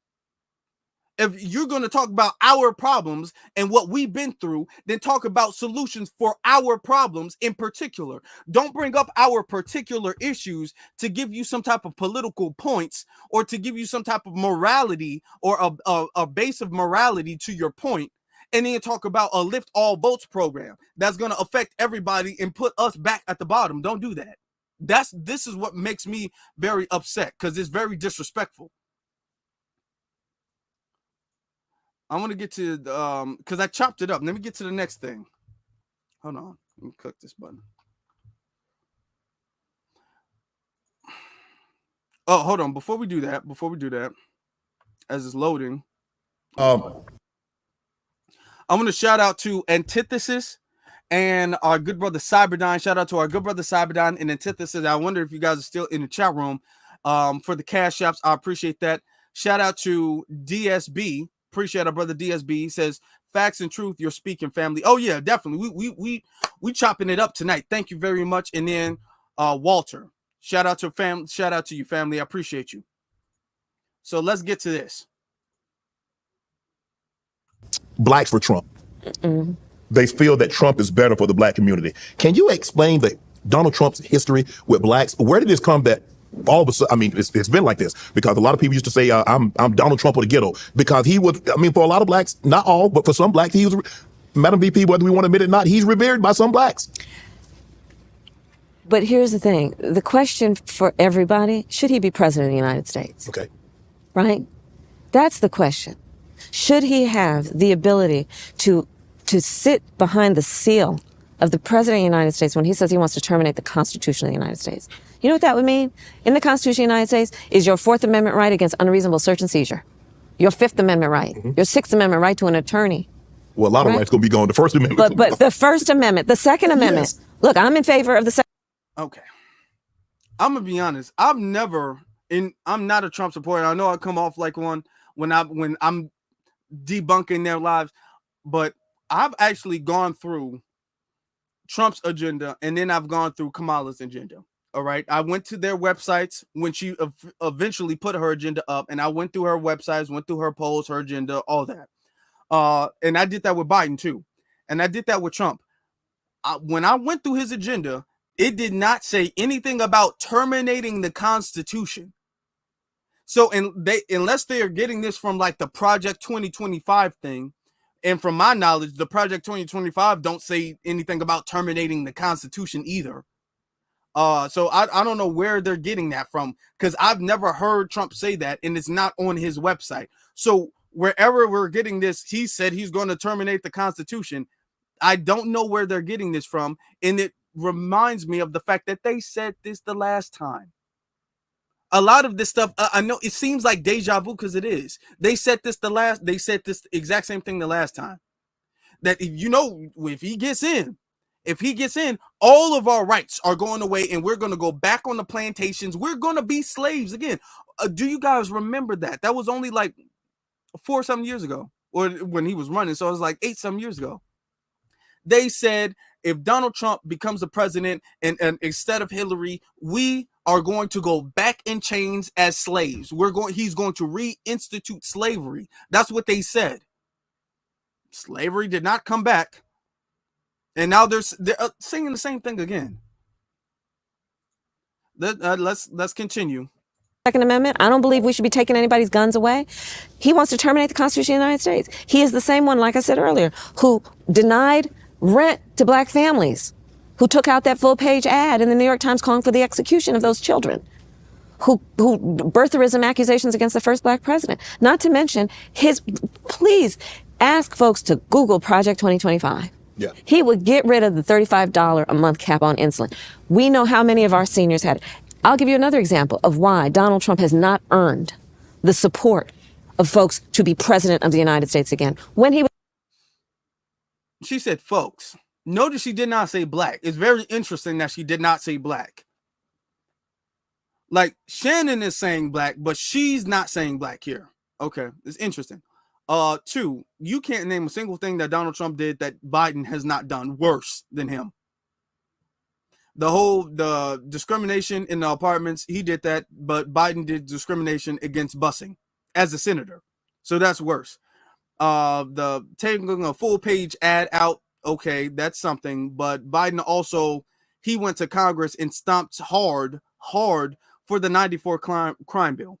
If you're going to talk about our problems and what we've been through, then talk about solutions for our problems in particular. Don't bring up our particular issues to give you some type of political points or to give you some type of morality or a base of morality to your point. And then talk about a lift all boats program that's going to affect everybody and put us back at the bottom. Don't do that. This is what makes me very upset, because it's very disrespectful. I want to get to because I chopped it up. Let me get to the next thing. Hold on. Let me click this button. Oh, hold on. Before we do that, as it's loading, I want to shout out to Antithesis and our good brother Cyberdyne. Shout out to our good brother Cyberdyne and Antithesis. I wonder if you guys are still in the chat room for the cash apps. I appreciate that. Shout out to DSB. Appreciate our brother DSB. He says, facts and truth, you're speaking, family. Oh yeah, definitely. We chopping it up tonight. Thank you very much. And then Walter. Shout out to family. Shout out to you, family. I appreciate you. So let's get to this. Blacks for Trump. They feel that Trump is better for the Black community. Can you explain Donald Trump's history with blacks? Where did this come that all of a sudden, I mean, it's been like this? Because a lot of people used to say, I'm Donald Trump of the ghetto. Because he was, I mean, for a lot of blacks, not all, but for some blacks, he was, Madam VP, whether we want to admit it or not, he's revered by some blacks. But here's the thing. The question for everybody, should he be president of the United States? Okay. Right? That's the question. Should he have the ability to sit behind the seal of the president of the United States when he says he wants to terminate the Constitution of the United States? You know what that would mean? In the Constitution of the United States is your Fourth Amendment right against unreasonable search and seizure, your Fifth Amendment right, your Sixth Amendment right to an attorney. Well, a lot of rights going to be gone. The First Amendment. But the First Amendment, the Second Amendment. Yes. Look, I'm in favor of the Second. Okay. I'm going to be honest. I'm not a Trump supporter. I know I come off like one when I'm debunking their lives, but I've actually gone through Trump's agenda and then I've gone through Kamala's agenda. All right. I went to their websites when she eventually put her agenda up, and I went through her websites, went through her polls, her agenda, all that. And I did that with Biden too. And I did that with Trump. When I went through his agenda, it did not say anything about terminating the Constitution. So unless they are getting this from like the Project 2025 thing, and from my knowledge, the Project 2025 don't say anything about terminating the Constitution either. So I don't know where they're getting that from, because I've never heard Trump say that, and it's not on his website. So wherever we're getting this, he said he's going to terminate the Constitution. I don't know where they're getting this from, and it reminds me of the fact that they said this the last time. A lot of this stuff, I know it seems like deja vu, because it is. They said this exact same thing the last time. That if he gets in, all of our rights are going away, and we're going to go back on the plantations. We're going to be slaves again. Do you guys remember that? That was only like 4-some years ago, or when he was running. So it was like 8-some years ago. They said if Donald Trump becomes the president and instead of Hillary, we are going to go back in chains as slaves. He's going to reinstitute slavery. That's what they said. Slavery did not come back. And now they're saying the same thing again. Let's continue. Second Amendment. I don't believe we should be taking anybody's guns away. He wants to terminate the Constitution of the United States. He is the same one, like I said earlier, who denied rent to black families, who took out that full-page ad in the New York Times calling for the execution of those children, who birtherism accusations against the first black president. Not to mention please ask folks to Google Project 2025. Yeah. He would get rid of the $35 a month cap on insulin. We know how many of our seniors had it. I'll give you another example of why Donald Trump has not earned the support of folks to be president of the United States again. When he was She said folks. Notice she did not say black. It's very interesting that she did not say black. Like Shannon is saying black, but she's not saying black here. Okay, it's interesting. Two, you can't name a single thing that Donald Trump did that Biden has not done worse than him. The discrimination in the apartments, he did that, but Biden did discrimination against busing as a senator. So that's worse. The taking a full page ad out, okay, that's something, but Biden also, he went to Congress and stomped hard for the 94 crime bill,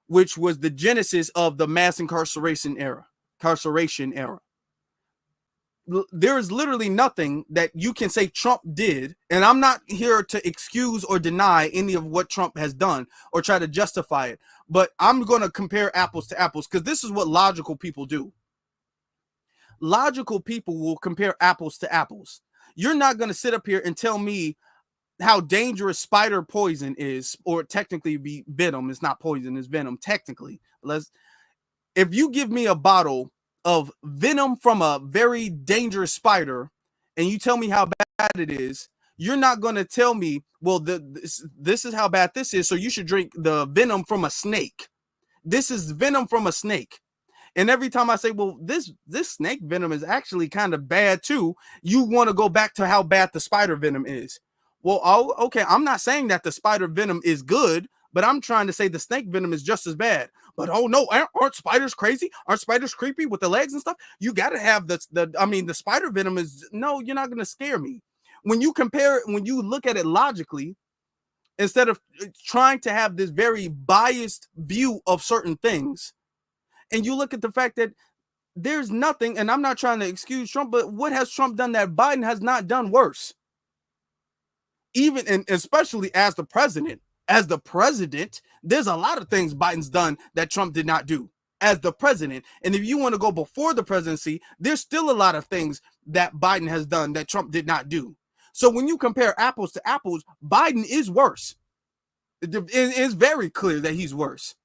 which was the genesis of the mass incarceration era. There is literally nothing that you can say Trump did, and I'm not here to excuse or deny any of what Trump has done or try to justify it, but I'm going to compare apples to apples because this is what logical people do. Logical people will compare apples to apples. You're not going to sit up here and tell me how dangerous spider poison is, or technically be venom. It's not poison, it's venom technically. If you give me a bottle of venom from a very dangerous spider and you tell me how bad it is, you're not going to tell me, well, this is how bad this is, so you should drink the venom from a snake. This is venom from a snake. And every time I say, well, this snake venom is actually kind of bad too, you want to go back to how bad the spider venom is. Well, okay, I'm not saying that the spider venom is good, but I'm trying to say the snake venom is just as bad. But oh no, aren't spiders crazy? Aren't spiders creepy with the legs and stuff? You got to have the spider venom is, no, you're not going to scare me. When you compare it, when you look at it logically, instead of trying to have this very biased view of certain things, and you look at the fact that there's nothing, and I'm not trying to excuse Trump, but what has Trump done that Biden has not done worse? Even and especially as the president, there's a lot of things Biden's done that Trump did not do as the president. And if you want to go before the presidency, there's still a lot of things that Biden has done that Trump did not do. So when you compare apples to apples, Biden is worse. It is very clear that he's worse.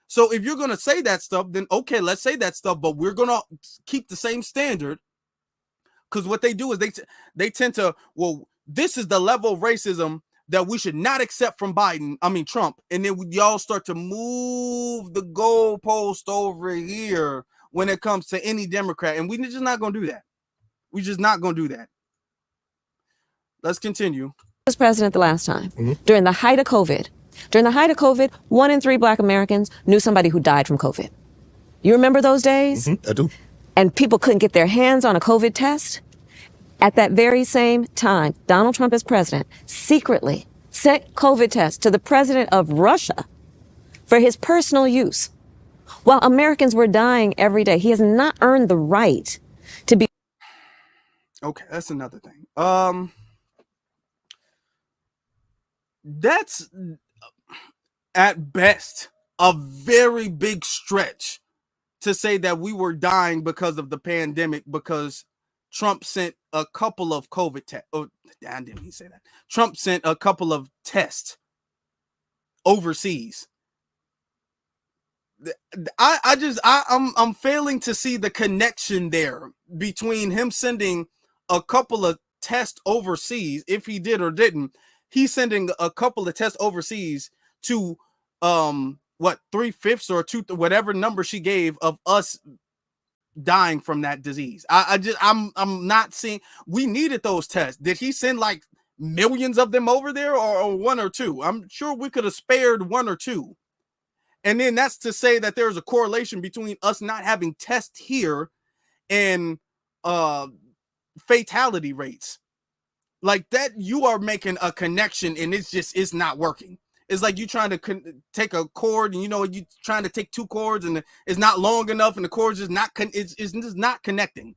So if you're going to say that stuff, then okay, let's say that stuff, but we're going to keep the same standard. Because what they do is they tend to, well, this is the level of racism that we should not accept from Trump. And then y'all start to move the goalpost over here when it comes to any Democrat. And we're just not going to do that. We're just not going to do that. Let's continue. was president the last time, during the height of COVID. During the height of COVID, 1 in 3 Black Americans knew somebody who died from COVID. You remember those days? I do. And people couldn't get their hands on a COVID test? At that very same time, Donald Trump as president secretly sent COVID tests to the president of Russia for his personal use. While Americans were dying every day, he has not earned the right to be. Okay, that's another thing. That's at best a very big stretch to say that we were dying because of the pandemic because Trump sent a couple of COVID tests. Oh, I didn't even say that. Trump sent a couple of tests overseas. I'm failing to see the connection there between him sending a couple of tests overseas, if he did or didn't. He's sending a couple of tests overseas to 3/5 or 2, whatever number she gave of us dying from that disease. I'm not seeing. We needed those tests. Did he send like millions of them over there, or 1 or 2? I'm sure we could have spared 1 or 2. And then that's to say that there's a correlation between us not having tests here and fatality rates. Like that, you are making a connection and it's not working. It's like you trying to take a cord and you trying to take 2 cords and it's not long enough and the cord's just not it's just not connecting.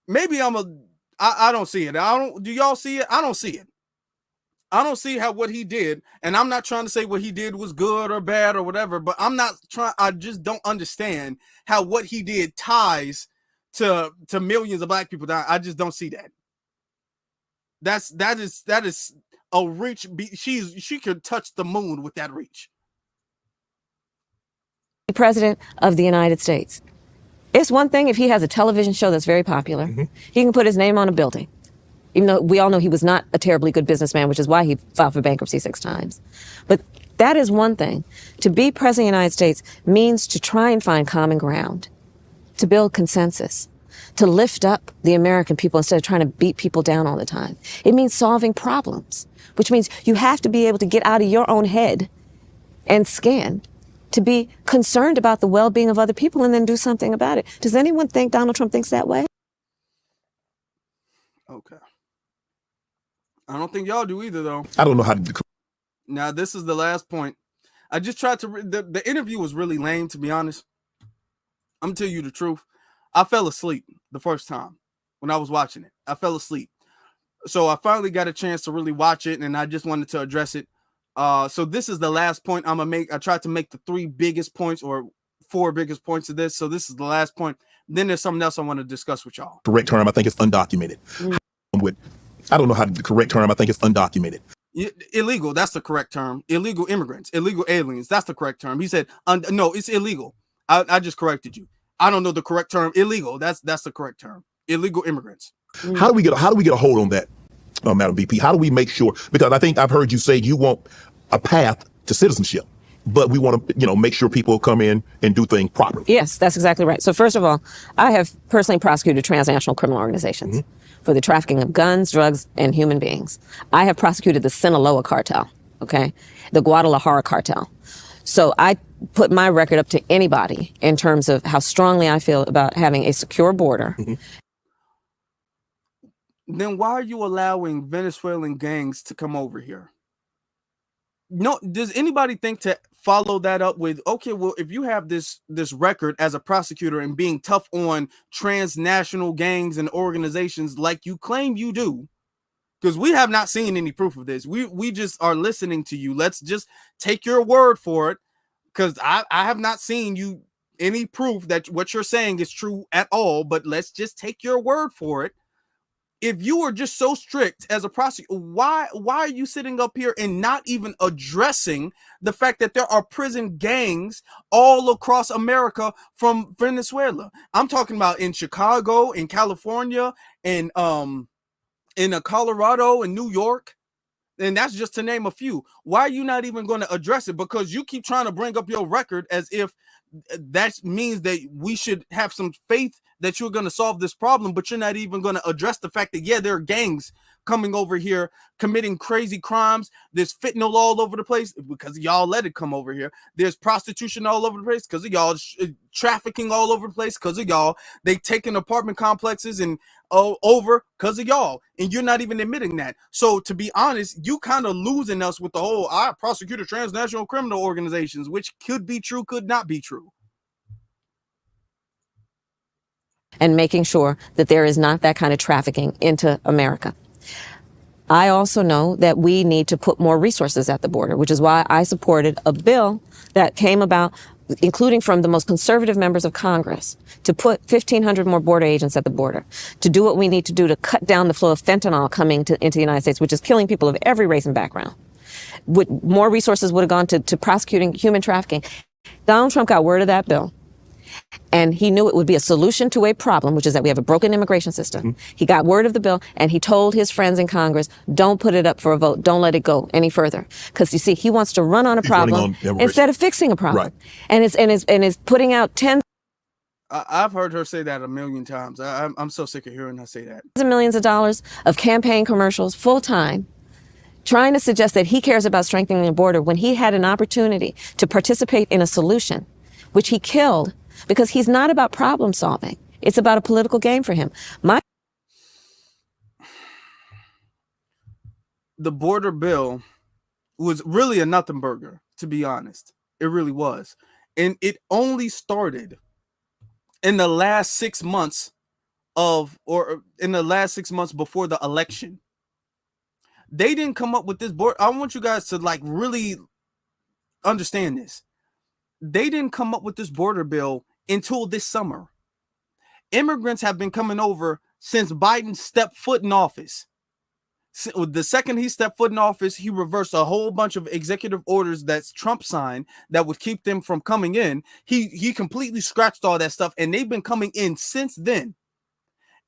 Maybe I don't see it. Do y'all see it? I don't see it. I don't see how what he did, and I'm not trying to say what he did was good or bad or whatever, but I just don't understand how what he did ties to millions of black people dying. I just don't see that. That is a reach. She could touch the moon with that reach. President of the United States. It's one thing if he has a television show that's very popular. He can put his name on a building, even though we all know he was not a terribly good businessman, which is why he filed for bankruptcy 6 times. But that is one thing. To be president of the United States means to try and find common ground, to build consensus, to lift up the American people instead of trying to beat people down all the time. It means solving problems, which means you have to be able to get out of your own head and skin, to be concerned about the well-being of other people and then do something about it. Does anyone think Donald Trump thinks that way? Okay. I don't think y'all do either, though. I don't know how to do. Now, this is the last point. I just tried to, the interview was really lame, to be honest. I'm gonna tell you the truth. I fell asleep the first time when I was watching it. I fell asleep. So I finally got a chance to really watch it, and I just wanted to address it. So this is the last point I'm gonna make. I tried to make the 3 biggest points or 4 biggest points of this. So this is the last point. Then there's something else I want to discuss with y'all. Correct term, I think it's undocumented. I don't know how to, the correct term, I think it's undocumented. Illegal, that's the correct term. Illegal immigrants, illegal aliens, that's the correct term. He said, no, it's illegal. I just corrected you. I don't know the correct term. Illegal, that's the correct term. Illegal immigrants. How do we get a hold on that, Madam VP? How do we make sure? Because I think I've heard you say you want a path to citizenship, but we want to, make sure people come in and do things properly. Yes, that's exactly right. So first of all, I have personally prosecuted transnational criminal organizations for the trafficking of guns, drugs, and human beings. I have prosecuted the Sinaloa cartel, the Guadalajara cartel. So I put my record up to anybody in terms of how strongly I feel about having a secure border. Then why are you allowing Venezuelan gangs to come over here? No, does anybody think to follow that up with, okay, well, if you have this record as a prosecutor and being tough on transnational gangs and organizations like you claim you do, because we have not seen any proof of this. We just are listening to you. Let's just take your word for it, because I have not seen you any proof that what you're saying is true at all, but let's just take your word for it. If you are just so strict as a prosecutor, why are you sitting up here and not even addressing the fact that there are prison gangs all across America from Venezuela? I'm talking about in Chicago, in California, and in Colorado and New York. And that's just to name a few. Why are you not even going to address it? Because you keep trying to bring up your record as if that means that we should have some faith that you're going to solve this problem, but you're not even going to address the fact that, yeah, there are gangs coming over here committing crazy crimes. There's fentanyl all over the place because y'all let it come over here. There's prostitution all over the place because of y'all, trafficking all over the place because of y'all. They taking apartment complexes and over because of y'all, and you're not even admitting that. So to be honest, you kind of losing us with the whole I prosecuted transnational criminal organizations, which could be true, could not be true. And making sure that there is not that kind of trafficking into America. I also know that we need to put more resources at the border, which is why I supported a bill that came about, including from the most conservative members of Congress, to put 1,500 more border agents at the border, to do what we need to do to cut down the flow of fentanyl coming into the United States, which is killing people of every race and background. More resources would have gone to prosecuting human trafficking. Donald Trump got word of that bill. And he knew it would be a solution to a problem, which is that we have a broken immigration system. He got word of the bill, and he told his friends in Congress, don't put it up for a vote. Don't let it go any further. Because, you see, he wants to run on a problem instead of fixing a problem. Right. And is putting out tens. I've heard her say that a million times. I'm so sick of hearing her say that. Millions of dollars of campaign commercials full time, trying to suggest that he cares about strengthening the border when he had an opportunity to participate in a solution, which he killed. Because he's not about problem solving. It's about a political game for him. The border bill was really a nothing burger, to be honest. It really was. And it only started in the last 6 months before the election. They didn't come up with this board. I want you guys to really understand this. They didn't come up with this border bill until this summer. immigrants have been coming over since Biden stepped foot in office. The second he stepped foot in office, he reversed a whole bunch of executive orders that Trump signed that would keep them from coming in. He completely scratched all that stuff, and they've been coming in since then.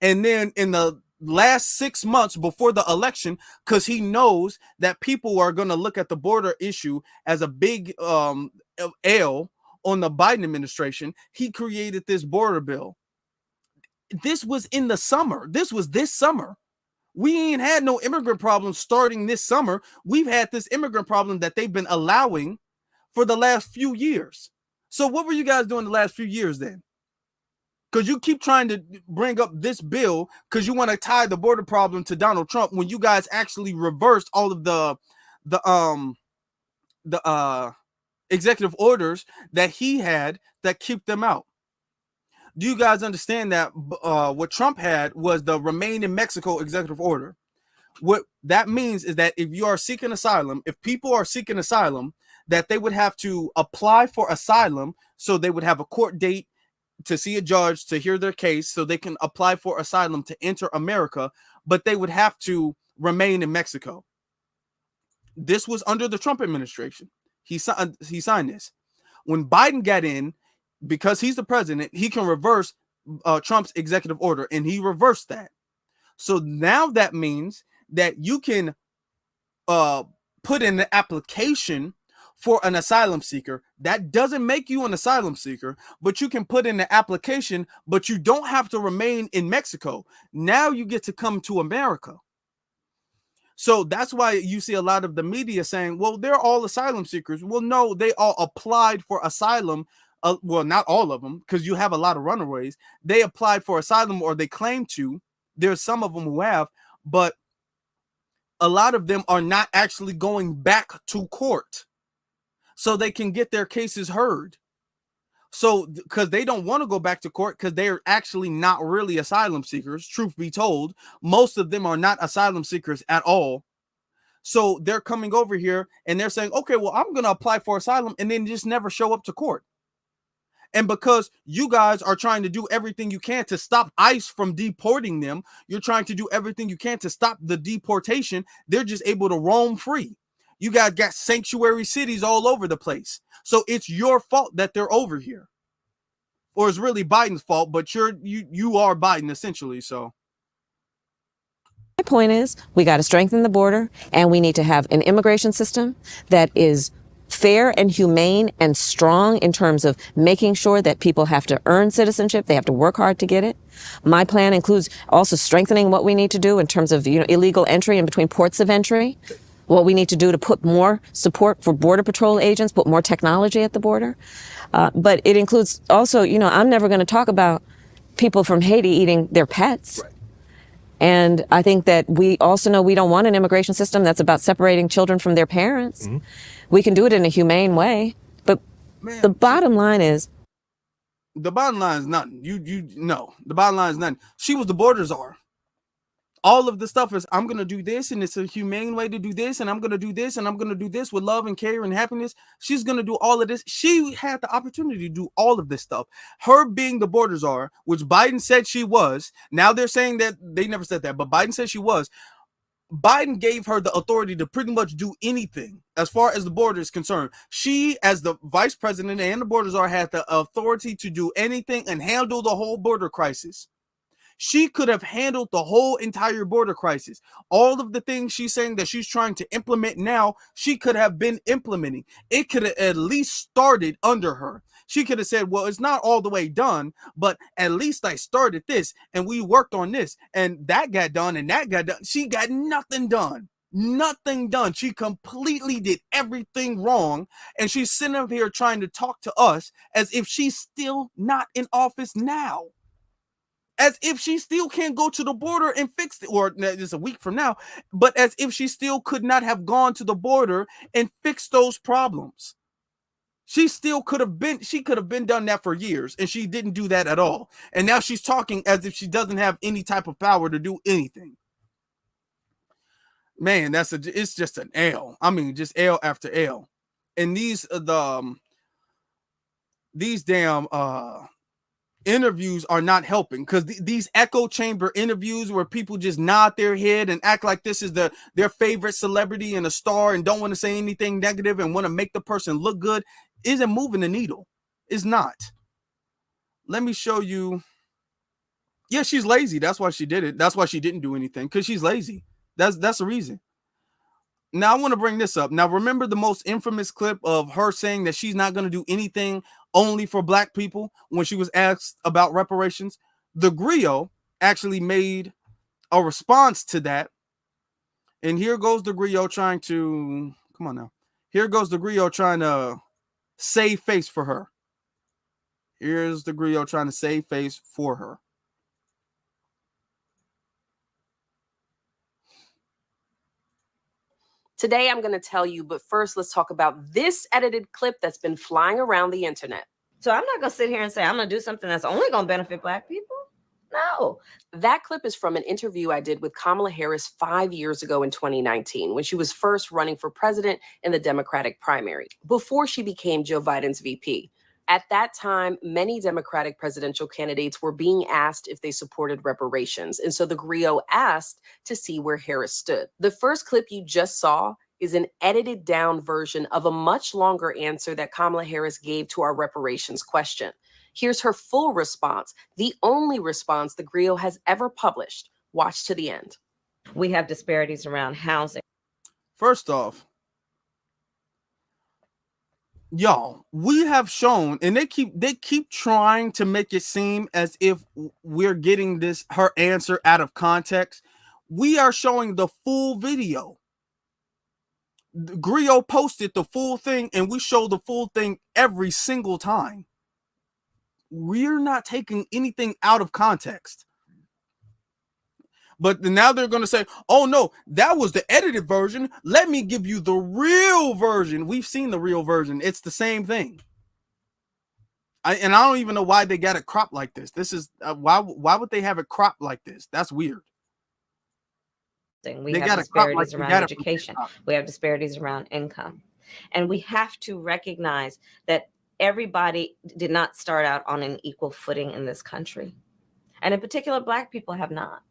And then in the last 6 months before the election, because he knows that people are going to look at the border issue as a big L on the Biden administration, he created this border bill. This was in the summer. This was this summer. We ain't had no immigrant problem starting this summer. We've had this immigrant problem that they've been allowing for the last few years. So what were you guys doing the last few years then? Because you keep trying to bring up this bill because you want to tie the border problem to Donald Trump when you guys actually reversed all of the executive orders that he had that keep them out. Do you guys understand that what Trump had was the Remain in Mexico executive order? What that means is that if you are seeking asylum, if people are seeking asylum, that they would have to apply for asylum. So they would have a court date to see a judge to hear their case so they can apply for asylum to enter America, but they would have to remain in Mexico. This was under the Trump administration. He signed this. When Biden got in, because he's the president, he can reverse Trump's executive order, and he reversed that. So now that means that you can put in an application for an asylum seeker. That doesn't make you an asylum seeker, but you can put in an application, but you don't have to remain in Mexico. Now you get to come to America. So that's why you see a lot of the media saying, well, they're all asylum seekers. Well, no, they all applied for asylum. Well, not all of them, because you have a lot of runaways. They applied for asylum, or they claim to. There's some of them who have, but a lot of them are not actually going back to court so they can get their cases heard. So because they don't want to go back to court because they're actually not really asylum seekers. Truth be told, most of them are not asylum seekers at all. So they're coming over here and they're saying, okay, well, I'm going to apply for asylum, and then just never show up to court. And because you guys are trying to do everything you can to stop ICE from deporting them, you're trying to do everything you can to stop the deportation. They're just able to roam free. You guys got sanctuary cities all over the place. So it's your fault that they're over here. Or it's really Biden's fault, but you are Biden essentially. So my point is, we got to strengthen the border, and we need to have an immigration system that is fair and humane and strong in terms of making sure that people have to earn citizenship. They have to work hard to get it. My plan includes also strengthening what we need to do in terms of, illegal entry and between ports of entry. What we need to do to put more support for Border Patrol agents, put more technology at the border. But it includes also, I'm never going to talk about people from Haiti eating their pets. Right. And I think that we also know we don't want an immigration system that's about separating children from their parents. Mm-hmm. We can do it in a humane way. But the bottom line is. The bottom line is nothing. The bottom line is nothing. She was the border czar. All of the stuff is, I'm going to do this, and it's a humane way to do this, and I'm going to do this, and I'm going to do this with love and care and happiness. She's going to do all of this. She had the opportunity to do all of this stuff. Her being the border czar, which Biden said she was. Now they're saying that they never said that, but Biden said she was. Biden gave her the authority to pretty much do anything as far as the border is concerned. She, as the vice president and the border czar, had the authority to do anything and handle the whole border crisis. She could have handled the whole entire border crisis. All of the things she's saying that she's trying to implement now, she could have been implementing. It could have at least started under her. She could have said, well, it's not all the way done, but at least I started this and we worked on this and that got done and that got done. She got nothing done. Nothing done. She completely did everything wrong. And she's sitting up here trying to talk to us as if she's still not in office now. As if she still can't go to the border and fix it, or it's a week from now, but as if she still could not have gone to the border and fixed those problems. She could have been done that for years, and she didn't do that at all. And now she's talking as if she doesn't have any type of power to do anything. Man, it's just an L. I mean, just L after L. And these damn interviews are not helping, because these echo chamber interviews where people just nod their head and act like this is their favorite celebrity and a star and don't want to say anything negative and want to make the person look good isn't moving the needle. It's not. Let me show you. Yeah, she's lazy. That's why she did it. That's why she didn't do anything, because she's lazy. That's the reason. Now I want to bring this up. Now remember the most infamous clip of her saying that she's not going to do anything only for black people when she was asked about reparations? The griot actually made a response to that. And here goes the griot trying to, come on now. Here goes the griot trying to save face for her. Here's the griot trying to save face for her. Today, I'm going to tell you, but first, let's talk about this edited clip that's been flying around the internet. So I'm not going to sit here and say I'm going to do something that's only going to benefit black people. No. That clip is from an interview I did with Kamala Harris 5 years ago in 2019, when she was first running for president in the Democratic primary, before she became Joe Biden's VP. At that time, many Democratic presidential candidates were being asked if they supported reparations. And so the griot asked to see where Harris stood. The first clip you just saw is an edited down version of a much longer answer that Kamala Harris gave to our reparations question. Here's her full response, the only response the griot has ever published. Watch to the end. We have disparities around housing. First off, y'all, we have shown, and they keep trying to make it seem as if we're getting her answer out of context. We are showing the full video. Griot posted the full thing, and we show the full thing every single time. We're not taking anything out of context. But now they're going to say, oh no, that was the edited version. Let me give you the real version. We've seen the real version. It's the same thing. I don't even know why they got it cropped like this. This is why would they have it cropped like this? That's weird. We have disparities around education. We have disparities around income. And we have to recognize that everybody did not start out on an equal footing in this country. And in particular, black people have not.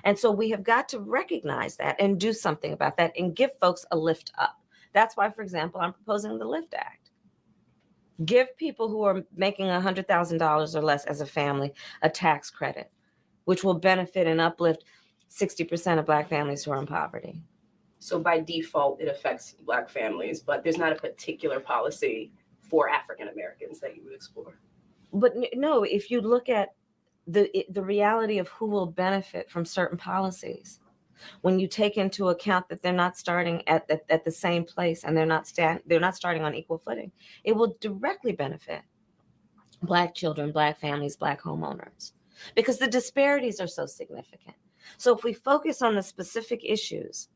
And so we have got to recognize that and do something about that and give folks a lift up. That's why, for example, I'm proposing the Lift Act. Give people who are making $100,000 or less as a family a tax credit, which will benefit and uplift 60% of black families who are in poverty. So by default, it affects black families, but there's not a particular policy for African Americans that you would explore. But no, if you look at the reality of who will benefit from certain policies, when you take into account that they're not starting at the same place and they're not starting on equal footing, it will directly benefit black children, black families, black homeowners, because the disparities are so significant. So if we focus on the specific issues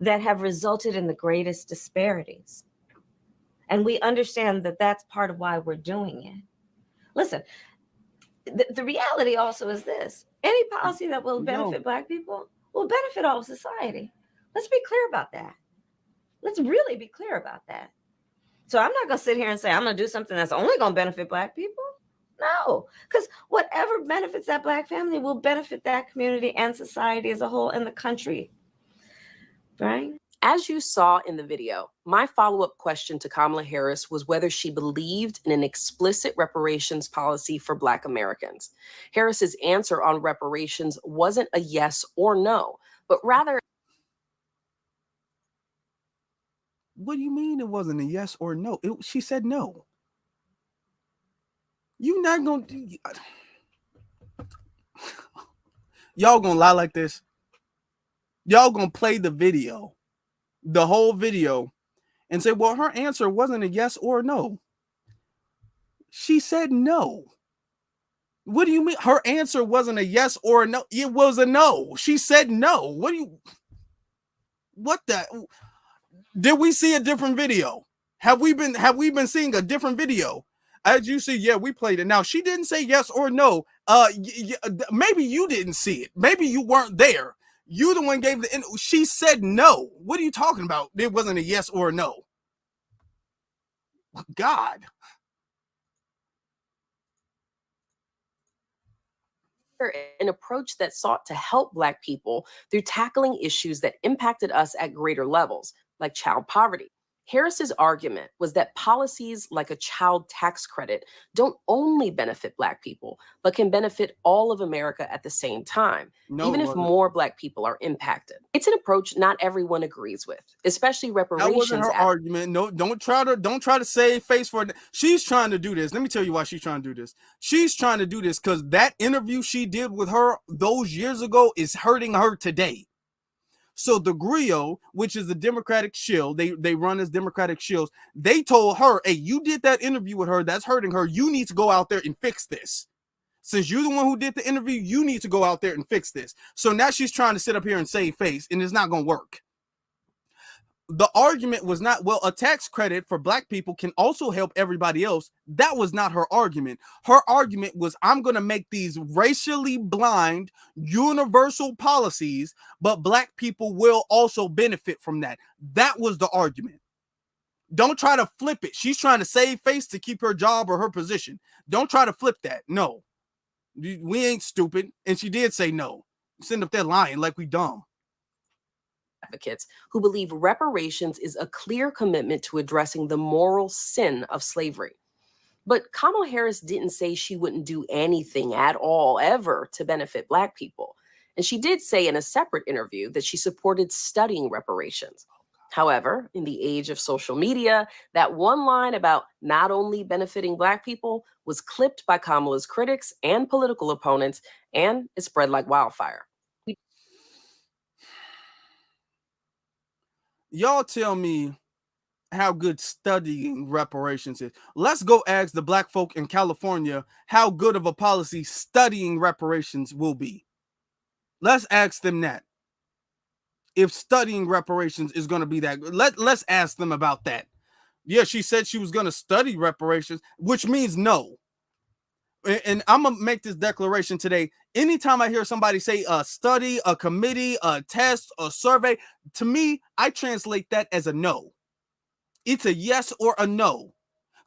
that have resulted in the greatest disparities, and we understand that that's part of why we're doing it. Listen, the reality also is this: any policy that will benefit black people will benefit all of society. Let's be clear about that. Let's really be clear about that. So I'm not going to sit here and say I'm going to do something that's only going to benefit black people. No, because whatever benefits that black family will benefit that community and society as a whole in the country, right? As you saw in the video, my follow-up question to Kamala Harris was whether she believed in an explicit reparations policy for Black Americans. Harris's answer on reparations wasn't a yes or no, but rather... What do you mean it wasn't a yes or no? She said no. You not gonna... Y'all gonna lie like this? Y'all gonna play the video, the whole video, and say, well, her answer wasn't a yes or no. She said no. What do you mean? Her answer wasn't a yes or a no. It was a no. She said no. What the? Did we see a different video? Have we been seeing a different video? As you see, yeah, we played it. Now, she didn't say yes or no. Maybe you didn't see it. Maybe you weren't there. You the one gave the... She said no. What are you talking about? It wasn't a yes or a no. God. an approach that sought to help Black people through tackling issues that impacted us at greater levels, like child poverty. Harris's argument was that policies like a child tax credit don't only benefit Black people, but can benefit all of America at the same time, even if more Black people are impacted. It's an approach not everyone agrees with, especially reparations. That wasn't her argument. No, don't try to save face for it. She's trying to do this. Let me tell you why she's trying to do this. She's trying to do this because that interview she did with her those years ago is hurting her today. So the Griot, which is the Democratic shield, they run as Democratic shields. They told her, hey, you did that interview with her. That's hurting her. You need to go out there and fix this. Since you're the one who did the interview, you need to go out there and fix this. So now she's trying to sit up here and save face, and it's not going to work. The argument was not, well, a tax credit for Black people can also help everybody else. That was not her argument. Her argument was, I'm going to make these racially blind, universal policies, but Black people will also benefit from that. That was the argument. Don't try to flip it. She's trying to save face to keep her job or her position. Don't try to flip that. No, we ain't stupid. And she did say no. Sitting up there lying like we dumb. Advocates who believe reparations is a clear commitment to addressing the moral sin of slavery. But Kamala Harris didn't say she wouldn't do anything at all ever to benefit Black people. And she did say in a separate interview that she supported studying reparations. However, in the age of social media, that one line about not only benefiting Black people was clipped by Kamala's critics and political opponents, and it spread like wildfire. Y'all tell me how good studying reparations is. Let's go ask the Black folk in California how good of a policy studying reparations will be. Let's ask them that. If studying reparations is going to be that good, let's ask them about that. Yeah, she said she was going to study reparations, which means no. And I'm going to make this declaration today. Anytime I hear somebody say a study, a committee, a test, a survey, to me, I translate that as a no. It's a yes or a no.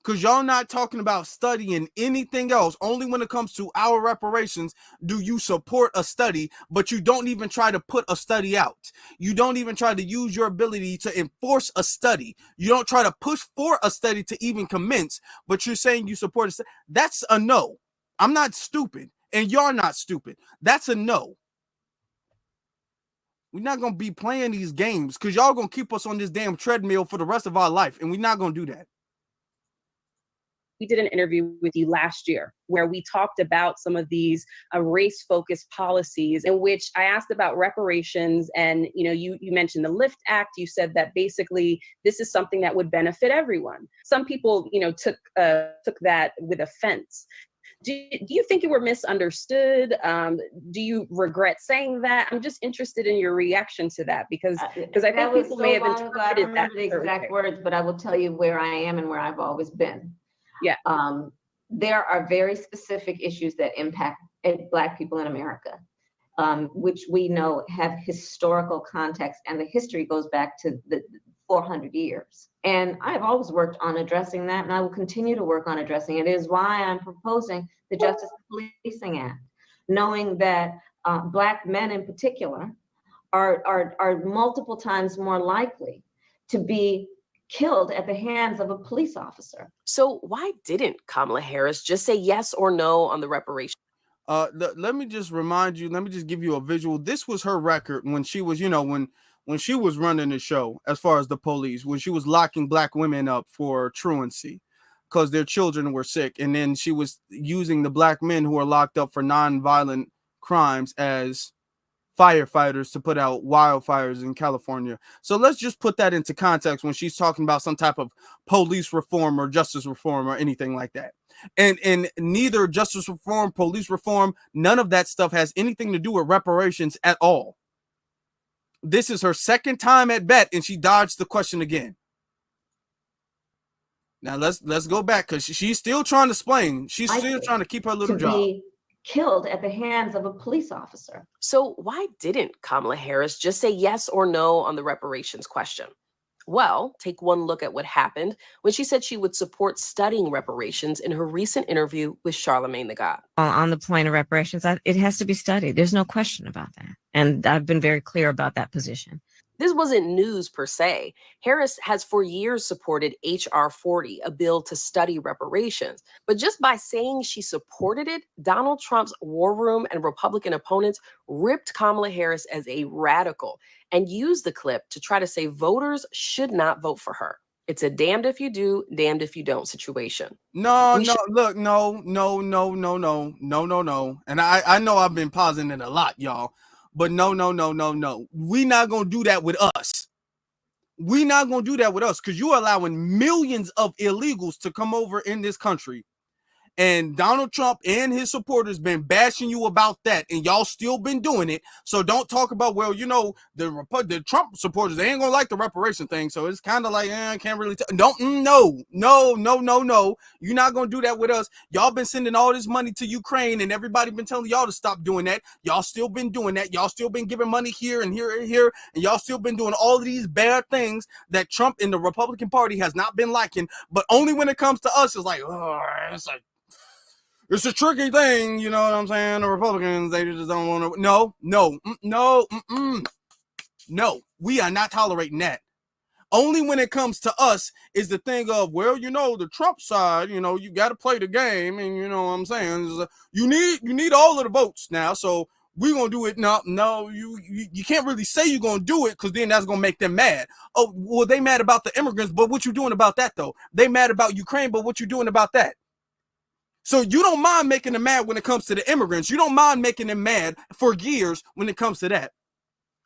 Because y'all not talking about studying anything else. Only when it comes to our reparations do you support a study, but you don't even try to put a study out. You don't even try to use your ability to enforce a study. You don't try to push for a study to even commence, but you're saying you support a study. That's a no. I'm not stupid, and you're not stupid. That's a no. We're not going to be playing these games because y'all going to keep us on this damn treadmill for the rest of our life, and we're not going to do that. We did an interview with you last year where we talked about some of these race-focused policies in which I asked about reparations, and you mentioned the LIFT Act. You said that basically this is something that would benefit everyone. Some people, took that with offense. Do you think you were misunderstood? Do you regret saying that? I'm just interested in your reaction to that because I think people may have interpreted that. The exact words, but I will tell you where I am and where I've always been. Yeah. There are very specific issues that impact Black people in America, which we know have historical context, and the history goes back to the 400 years. And I've always worked on addressing that, and I will continue to work on addressing it. It is why I'm proposing the Justice Policing Act, knowing that Black men in particular are multiple times more likely to be killed at the hands of a police officer. So why didn't Kamala Harris just say yes or no on the reparations? Let me just remind you, let me just give you a visual. This was her record when she was, when she was running the show, as far as the police, when she was locking Black women up for truancy because their children were sick. And then she was using the Black men who are locked up for nonviolent crimes as firefighters to put out wildfires in California. So let's just put that into context when she's talking about some type of police reform or justice reform or anything like that. And neither justice reform, police reform, none of that stuff has anything to do with reparations at all. This is her second time at bat, and she dodged the question again. Now let's go back because she's still trying to explain. She's still trying to keep her little job. Be killed at the hands of a police officer. So why didn't Kamala Harris just say yes or no on the reparations question? Well, take one look at what happened when she said she would support studying reparations in her recent interview with Charlemagne the God. On the point of reparations, it has to be studied. There's no question about that. And I've been very clear about that position. This wasn't news per se. Harris has for years supported H.R. 40, a bill to study reparations. But just by saying she supported it, Donald Trump's war room and Republican opponents ripped Kamala Harris as a radical and used the clip to try to say voters should not vote for her. It's a damned if you do, damned if you don't situation. No, We no, look, no. And I know I've been pausing it a lot, y'all. But no. We not gonna do that with us. We not gonna do that with us because you're allowing millions of illegals to come over in this country. And Donald Trump and his supporters been bashing you about that, and y'all still been doing it. So don't talk about, well, you know, the Trump supporters, they ain't gonna like the reparation thing. So it's kind of like, I can't really don't. No. You're not gonna do that with us. Y'all been sending all this money to Ukraine, and everybody been telling y'all to stop doing that. Y'all still been doing that. Y'all still been giving money here and here and here, and y'all still been doing all of these bad things that Trump and the Republican Party has not been liking. But only when it comes to us, it's like, oh, it's a tricky thing, you know what I'm saying? The Republicans, they just don't want to. No, we are not tolerating that. Only when it comes to us is the thing of, well, you know, the Trump side, you know, you got to play the game, and you know what I'm saying? You need all of the votes now, so we're going to do it. No, you can't really say you're going to do it because then that's going to make them mad. Oh, well, they mad about the immigrants, but what you doing about that, though? They mad about Ukraine, but what you doing about that? So you don't mind making them mad when it comes to the immigrants. You don't mind making them mad for years when it comes to that.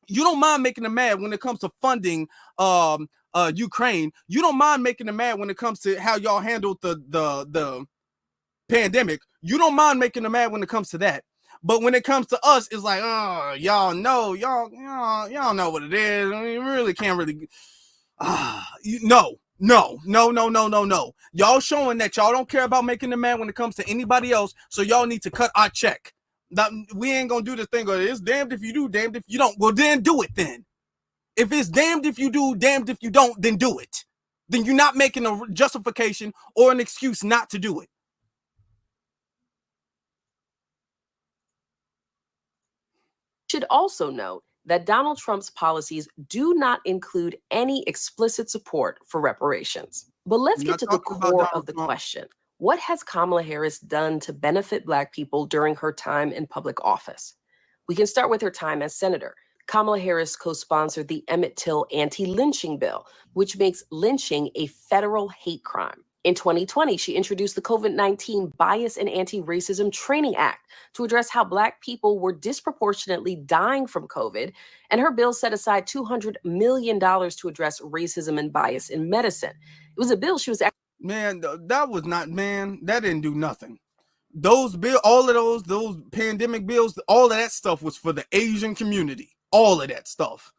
You don't mind making them mad when it comes to funding Ukraine. You don't mind making them mad when it comes to how y'all handled the pandemic. You don't mind making them mad when it comes to that. But when it comes to us, it's like, oh, y'all know what it is. I mean, you really can't really. No. Y'all showing that y'all don't care about making them mad when it comes to anybody else, so y'all need to cut our check. We ain't gonna do this thing. It's damned if you do, damned if you don't. Well, then do it then. If it's damned if you do, damned if you don't, then do it. Then you're not making a justification or an excuse not to do it. Should also note that Donald Trump's policies do not include any explicit support for reparations. But let's get to the core of the question. What has Kamala Harris done to benefit Black people during her time in public office? We can start with her time as senator. Kamala Harris co-sponsored the Emmett Till anti-lynching bill, which makes lynching a federal hate crime. In 2020, she introduced the COVID-19 Bias and Anti-Racism Training Act to address how Black people were disproportionately dying from COVID, and her bill set aside $200 million to address racism and bias in medicine. It was a bill she was... that didn't do nothing. All of those pandemic bills, all of that stuff was for the Asian community. All of that stuff,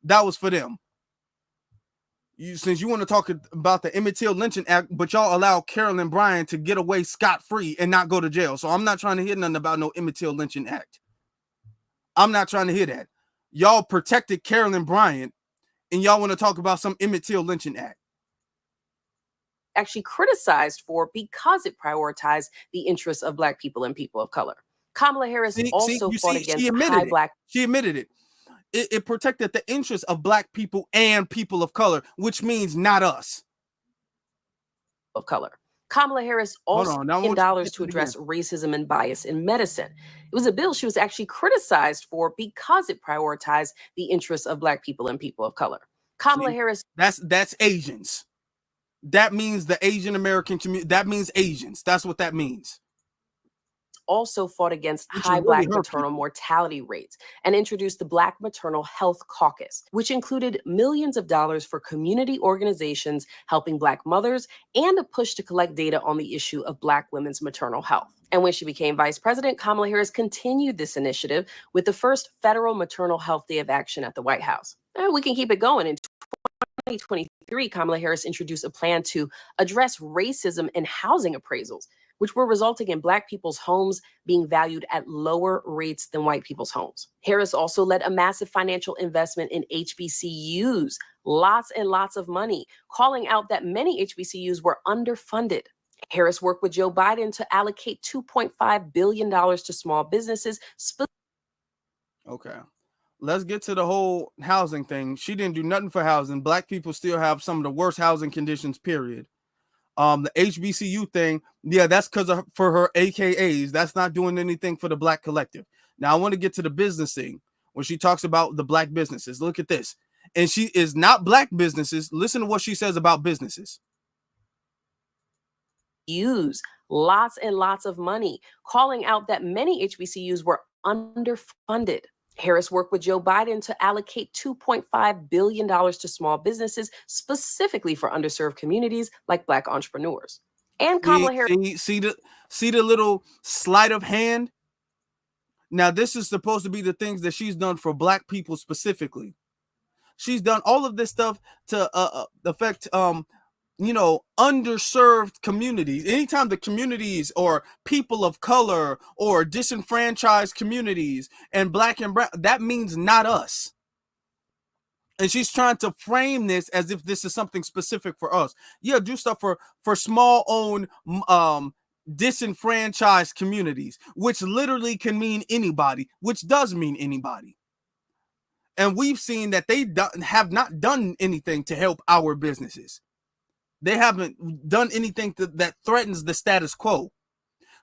that was for them. Since you want to talk about the Emmett Till Lynching Act, but y'all allow Carolyn Bryant to get away scot-free and not go to jail. So I'm not trying to hear nothing about no Emmett Till Lynching Act. I'm not trying to hear that. Y'all protected Carolyn Bryant, and y'all want to talk about some Emmett Till Lynching Act. Actually criticized for because it prioritized the interests of Black people and people of color. Kamala Harris also fought against high Black... She admitted it. It protected the interests of Black people and people of color, which means not us. Of color. Kamala Harris also in dollars to address racism and bias in medicine. It was a bill she was actually criticized for because it prioritized the interests of Black people and people of color. Kamala Harris... That's Asians. That means the Asian American community. That means Asians. That's what that means. Also fought against high Black maternal mortality rates and introduced the Black Maternal Health Caucus, which included millions of dollars for community organizations helping Black mothers and a push to collect data on the issue of Black women's maternal health. And when she became vice president, Kamala Harris continued this initiative with the first federal maternal health day of action at the White House. And we can keep it going. In 2023, Kamala Harris introduced a plan to address racism in housing appraisals, which were resulting in Black people's homes being valued at lower rates than white people's homes. Harris also led a massive financial investment in HBCUs, lots and lots of money, calling out that many HBCUs were underfunded. Harris worked with Joe Biden to allocate $2.5 billion to small businesses. Okay. Let's get to the whole housing thing. She didn't do nothing for housing. Black people still have some of the worst housing conditions, period. The HBCU thing, yeah, that's for her AKAs. That's not doing anything for the Black collective. Now, I want to get to the business thing when she talks about the Black businesses. Look at this. And she is not Black businesses. Listen to what she says about businesses. Use lots and lots of money, calling out that many HBCUs were underfunded. Harris worked with Joe Biden to allocate $2.5 billion to small businesses, specifically for underserved communities like Black entrepreneurs. And Kamala Harris. See the little sleight of hand? Now, this is supposed to be the things that she's done for Black people specifically. She's done all of this stuff to affect underserved communities. Anytime the communities or people of color or disenfranchised communities and Black and brown, that means not us. And she's trying to frame this as if this is something specific for us. Yeah, do stuff for small owned disenfranchised communities, which literally can mean anybody, which does mean anybody. And we've seen that they have not done anything to help our businesses. They haven't done anything that threatens the status quo.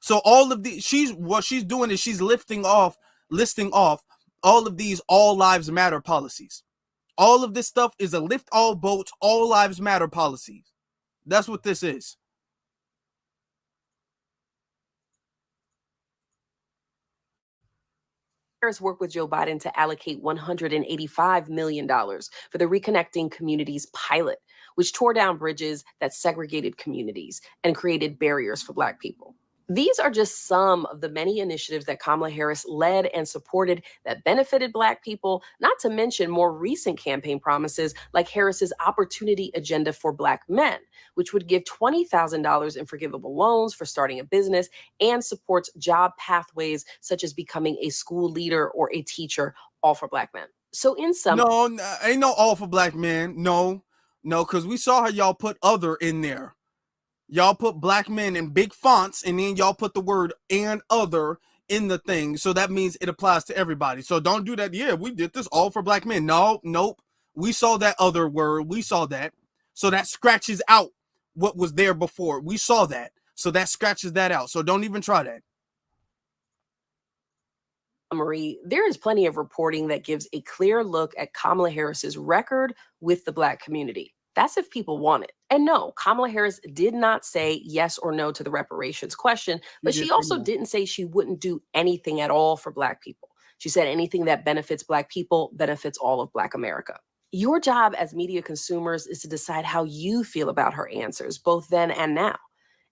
So all of these, what she's doing is she's listing off all of these all lives matter policies. All of this stuff is a lift all boats, all lives matter policies. That's what this is. Harris worked with Joe Biden to allocate $185 million for the Reconnecting Communities pilot, which tore down bridges that segregated communities and created barriers for Black people. These are just some of the many initiatives that Kamala Harris led and supported that benefited Black people, not to mention more recent campaign promises like Harris's Opportunity Agenda for Black Men, which would give $20,000 in forgivable loans for starting a business and supports job pathways such as becoming a school leader or a teacher, all for Black men. So in some... No, ain't no all for Black men. No, because we saw how y'all put other in there. Y'all put Black men in big fonts, and then y'all put the word and other in the thing. So that means it applies to everybody. So don't do that. Yeah, we did this all for Black men. No, nope. We saw that other word. We saw that. So that scratches out what was there before. We saw that. So that scratches that out. So don't even try that. Marie, there is plenty of reporting that gives a clear look at Kamala Harris's record with the Black community. That's if people want it. And no, Kamala Harris did not say yes or no to the reparations question, but she also didn't say she wouldn't do anything at all for Black people. She said anything that benefits Black people benefits all of Black America. Your job as media consumers is to decide how you feel about her answers, both then and now.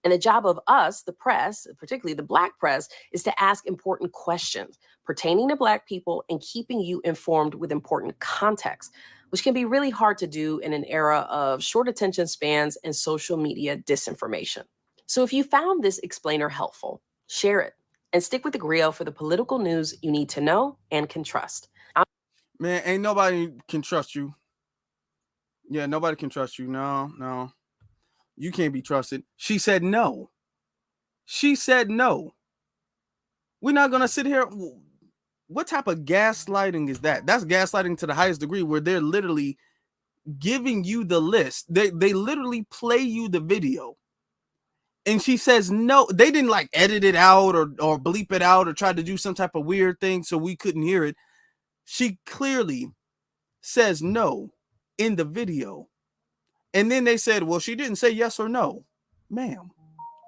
And the job of us, the press, particularly the Black press, is to ask important questions pertaining to Black people and keeping you informed with important context, which can be really hard to do in an era of short attention spans and social media disinformation. So if you found this explainer helpful, share it and stick with the griot for the political news you need to know and can trust. Man, ain't nobody can trust you. Yeah, nobody can trust you. No. You can't be trusted. She said no. She said no. We're not going to sit here. What type of gaslighting is that? That's gaslighting to the highest degree, where they're literally giving you the list. They literally play you the video. And she says no. They didn't like edit it out or bleep it out or try to do some type of weird thing so we couldn't hear it. She clearly says no in the video. And then they said, well, she didn't say yes or no. Ma'am,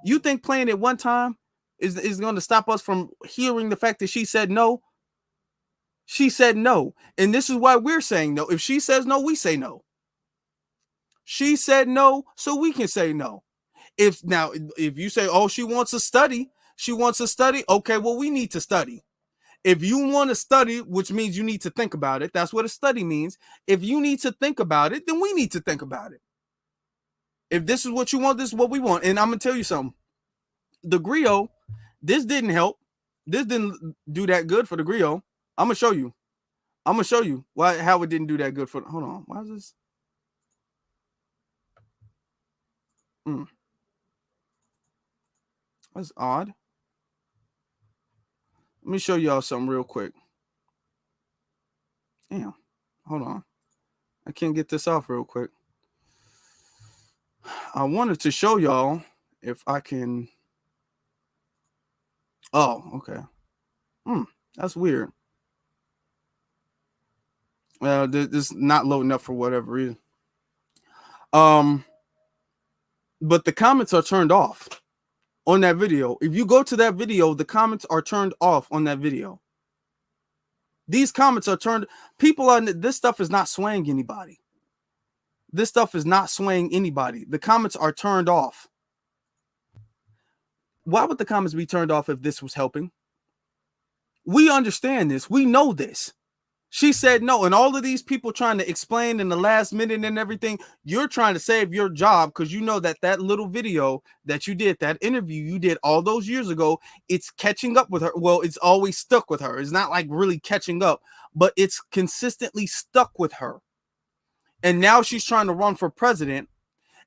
you think playing it one time is going to stop us from hearing the fact that she said no? She said no. And this is why we're saying no. If she says no, we say no. She said no, so we can say no. If you say, oh, she wants to study. Okay, well, we need to study. If you want to study, which means you need to think about it. That's what a study means. If you need to think about it, then we need to think about it. If this is what you want, this is what we want. And I'm going to tell you something. The griot, this didn't help. This didn't do that good for the griot. I'm gonna show you. I'm gonna show you how it didn't do that good for. Hold on, why is this? That's odd. Let me show y'all something real quick. Damn, hold on. I can't get this off real quick. I wanted to show y'all if I can. Oh, okay. That's weird. Well, this is not loading up for whatever reason. But the comments are turned off on that video. If you go to that video, the comments are turned off on that video. These comments are turned. People on this stuff is not swaying anybody. This stuff is not swaying anybody. The comments are turned off. Why would the comments be turned off if this was helping? We understand this. We know this. She said no. And all of these people trying to explain in the last minute and everything, you're trying to save your job because you know that little video that you did, that interview you did all those years ago, it's catching up with her. Well, it's always stuck with her. It's not like really catching up, but it's consistently stuck with her. And now she's trying to run for president.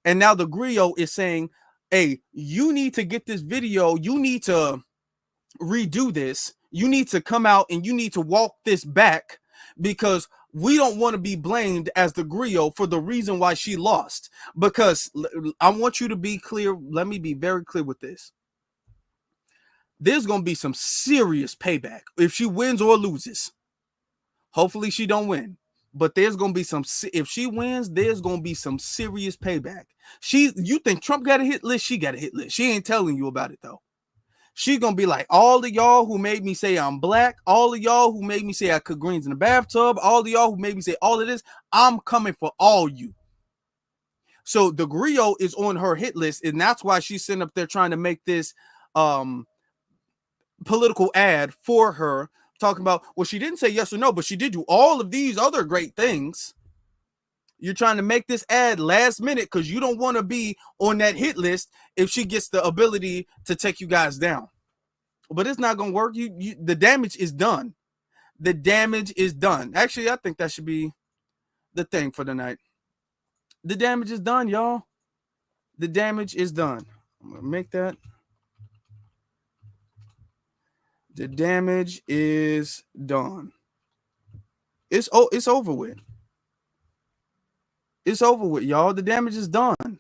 And now the griot is saying, hey, you need to get this video. You need to redo this. You need to come out and you need to walk this back because we don't want to be blamed as the griot for the reason why she lost. Because I want you to be clear. Let me be very clear with this. There's going to be some serious payback if she wins or loses. Hopefully she don't win. But there's going to be some, if she wins, there's going to be some serious payback. You think Trump got a hit list? She got a hit list. She ain't telling you about it though. She's going to be like, all of y'all who made me say I'm black, all of y'all who made me say I cook greens in the bathtub, all of y'all who made me say all of this, I'm coming for all you. So the griot is on her hit list, and that's why she's sitting up there trying to make this political ad for her, talking about, well, she didn't say yes or no, but she did do all of these other great things. You're trying to make this ad last minute because you don't want to be on that hit list if she gets the ability to take you guys down. But it's not going to work. The damage is done. The damage is done. Actually, I think that should be the thing for the night. The damage is done, y'all. The damage is done. I'm going to make that. The damage is done. It's over with. It's over with, y'all. The damage is done.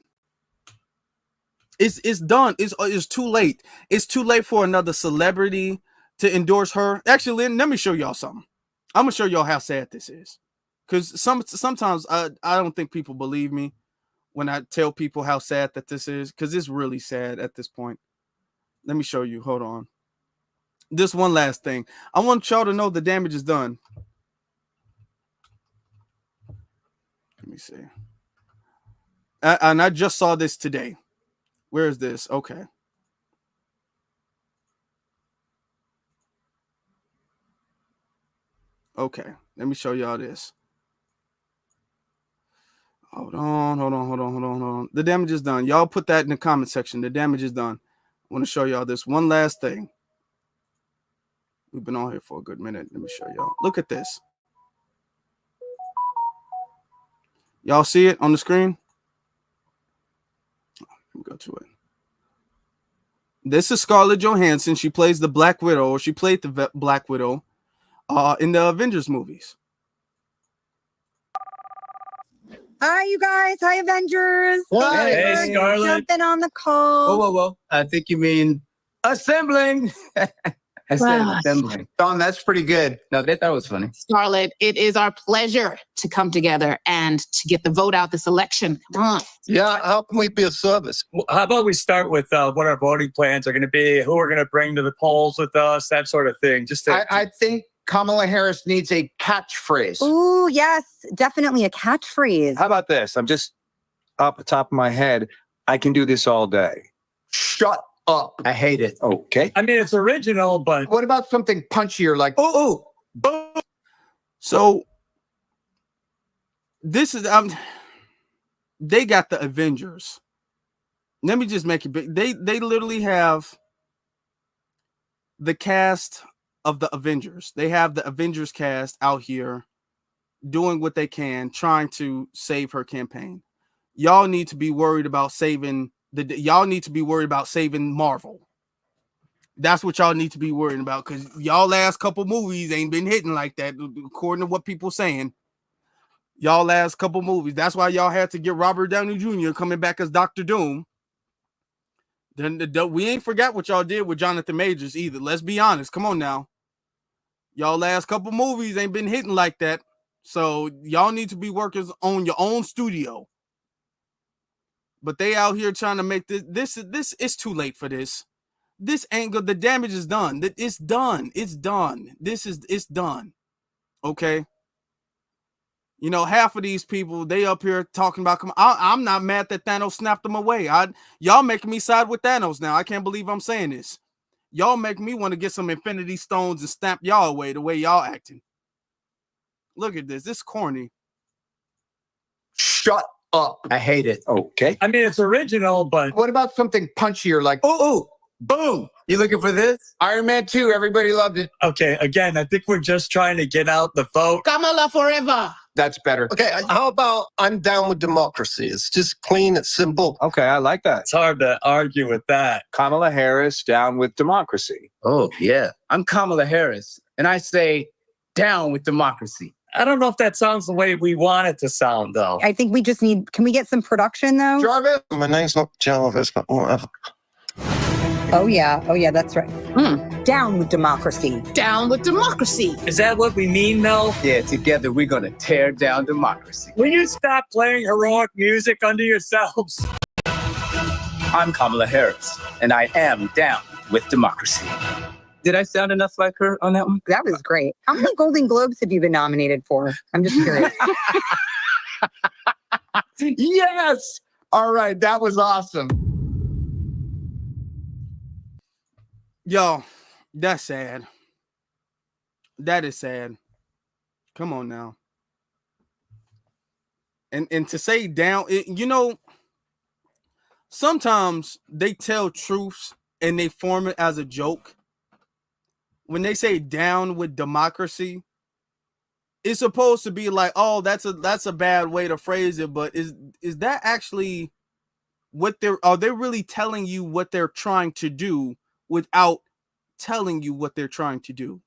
It's done. It's too late. It's too late for another celebrity to endorse her. Actually, let me show y'all something. I'm gonna show y'all how sad this is. Because sometimes I don't think people believe me when I tell people how sad that this is. Because it's really sad at this point. Let me show you. Hold on. This one last thing. I want y'all to know the damage is done. Let me see. And I just saw this today. Where is this? Okay. Okay. Let me show y'all this. Hold on. The damage is done. Y'all put that in the comment section. The damage is done. I want to show y'all this one last thing. We've been on here for a good minute. Let me show y'all. Look at this. Y'all see it on the screen? Let me go to it. This is Scarlett Johansson. She plays the Black Widow, or she played the Black Widow in the Avengers movies. Hi, you guys. Hi, Avengers. Hey, Scarlett. Jumping on the call. Whoa. I think you mean assembling. I said assembling. Don, that's pretty good. No, they thought it was funny. Scarlett, it is our pleasure to come together and to get the vote out this election. Come on. Yeah, how can we be of service? Well, how about we start with what our voting plans are going to be, who we're going to bring to the polls with us, that sort of thing. I think Kamala Harris needs a catchphrase. Ooh, yes, definitely a catchphrase. How about this? I'm just off the top of my head. I can do this all day. Shut up. I hate it. Okay. I mean, it's original, but what about something punchier like boom? So this is they got the Avengers. Let me just make it big. They literally have the cast of the Avengers. They have the Avengers cast out here doing what they can, trying to save her campaign. Y'all need to be worried about saving Marvel. That's what y'all need to be worrying about, because y'all last couple movies ain't been hitting like that, according to what people saying. Y'all last couple movies. That's why y'all had to get Robert Downey Jr. coming back as Dr. Doom. Then we ain't forgot what y'all did with Jonathan Majors either. Let's be honest. Come on now. Y'all last couple movies ain't been hitting like that. So y'all need to be workers on your own studio. But they out here trying to make this it's too late for this. This ain't good. The damage is done. It's done. It's done. It's done. Okay. You know, half of these people, they up here talking about, I'm not mad that Thanos snapped them away. Y'all making me side with Thanos now. I can't believe I'm saying this. Y'all make me want to get some Infinity Stones and snap y'all away the way y'all acting. Look at this. This is corny. Shut up. I hate it. Okay. I mean, it's original, but What about something punchier like, Ooh, boom. You looking for this? Iron Man 2? Everybody loved it. okay, again, I think we're just trying to get out the vote. Kamala forever. That's better. Okay, how about I'm down with democracy? It's just clean, it's simple. Okay, I like that. It's hard to argue with that. Kamala Harris down with democracy. Oh, yeah. I'm Kamala Harris, and I say down with democracy. I don't know if that sounds the way we want it to sound, though. I think we just need, can we get some production though? Jarvis? My name's not Jarvis, but whatever. Oh yeah, that's right. Down with democracy. Down with democracy. Is that what we mean, though? Yeah, together we're gonna tear down democracy. Will you stop playing heroic music under yourselves? I'm Kamala Harris, and I am down with democracy. Did I sound enough like her on that one? That was great. How many Golden Globes have you been nominated for? I'm just curious. Yes. All right. That was awesome. Yo, that's sad. That is sad. Come on now. And to say down, you know, sometimes they tell truths and they form it as a joke. When they say down with democracy, it's supposed to be like, oh, that's a bad way to phrase it, but is that actually what are they really telling you what they're trying to do without telling you what they're trying to do?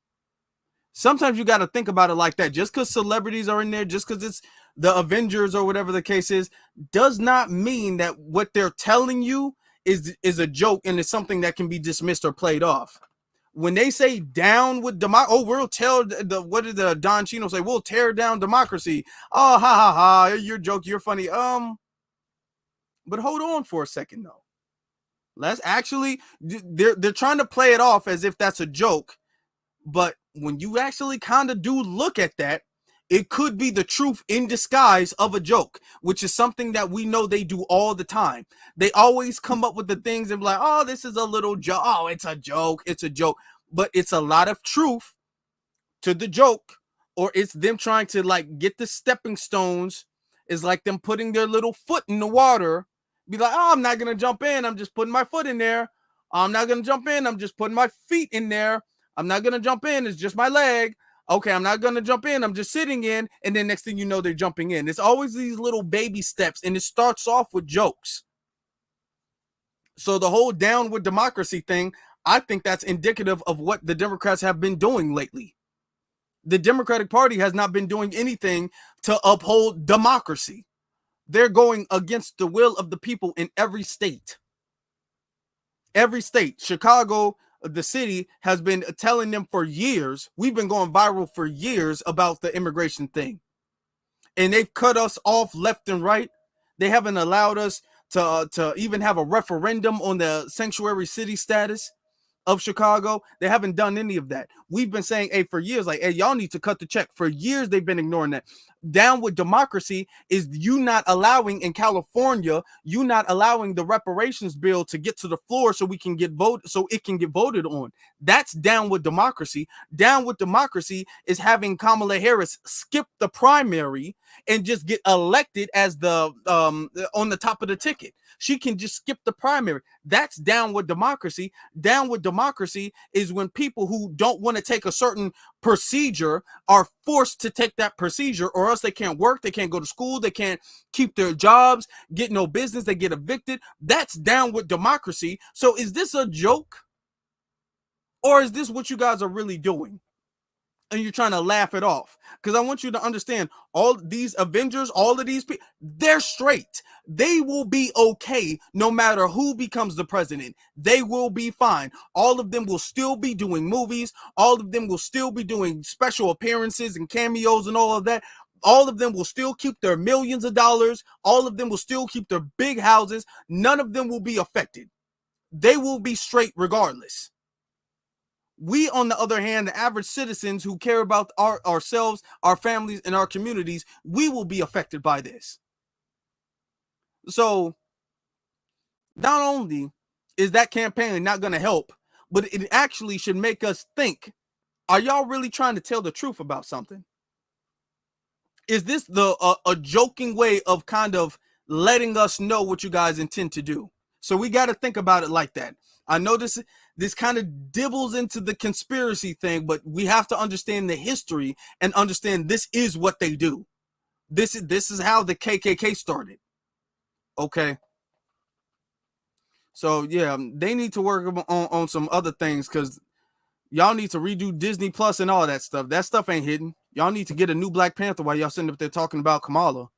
Sometimes you got to think about it like that. Just because celebrities are in there, just because it's the Avengers or whatever the case is, does not mean that what they're telling you is a joke and it's something that can be dismissed or played off. When they say down with democracy, we'll tell what did the Don Chino say? We'll tear down democracy. Oh, ha ha ha! You're joking. You're funny. But hold on for a second though. Let's actually, they're trying to play it off as if that's a joke, but when you actually kind of do look at that, it could be the truth in disguise of a joke, which is something that we know they do all the time. They always come up with the things and be like, oh, this is a little joke. Oh, it's a joke. It's a joke. But it's a lot of truth to the joke, or it's them trying to like get the stepping stones. It's like them putting their little foot in the water. Be like, oh, I'm not going to jump in. I'm just putting my foot in there. I'm not going to jump in. I'm just putting my feet in there. I'm not going to jump in. It's just my leg. Okay, I'm not going to jump in. I'm just sitting in. And then next thing you know, they're jumping in. It's always these little baby steps. And it starts off with jokes. So the whole down with democracy thing, I think that's indicative of what the Democrats have been doing lately. The Democratic Party has not been doing anything to uphold democracy. They're going against the will of the people in every state. Every state. Chicago, the city, has been telling them for years. We've been going viral for years about the immigration thing. And they've cut us off left and right. They haven't allowed us to even have a referendum on the sanctuary city status of Chicago. They haven't done any of that. We've been saying, hey, for years, like, hey, y'all need to cut the check. For years, they've been ignoring that. Down with democracy is you not allowing in California, you not allowing the reparations bill to get to the floor so we can get voted, so it can get voted on. That's down with democracy. Down with democracy is having Kamala Harris skip the primary and just get elected as the on the top of the ticket. She can just skip the primary. That's down with democracy. Down with democracy is when people who don't want to take a certain procedure are forced to take that procedure, or else they can't work, they can't go to school, they can't keep their jobs, get no business, they get evicted. That's down with democracy. So is this a joke? Or is this what you guys are really doing? And you're trying to laugh it off? Because I want you to understand, all these Avengers, all of these people, they're straight. They will be okay no matter who becomes the president. They will be fine. All of them will still be doing movies. All of them will still be doing special appearances and cameos and all of that. All of them will still keep their millions of dollars. All of them will still keep their big houses. None of them will be affected. They will be straight regardless. We, on the other hand, the average citizens who care about ourselves, our families, and our communities, we will be affected by this. So, not only is that campaign not going to help, but it actually should make us think, are y'all really trying to tell the truth about something? Is this a joking way of kind of letting us know what you guys intend to do? So we got to think about it like that. I know this kind of dibbles into the conspiracy thing, but we have to understand the history and understand this is what they do. This is how the KKK started. Okay. So yeah, they need to work on some other things, because y'all need to redo Disney Plus and all that stuff. That stuff ain't hidden. Y'all need to get a new Black Panther while y'all sitting up there talking about Kamala.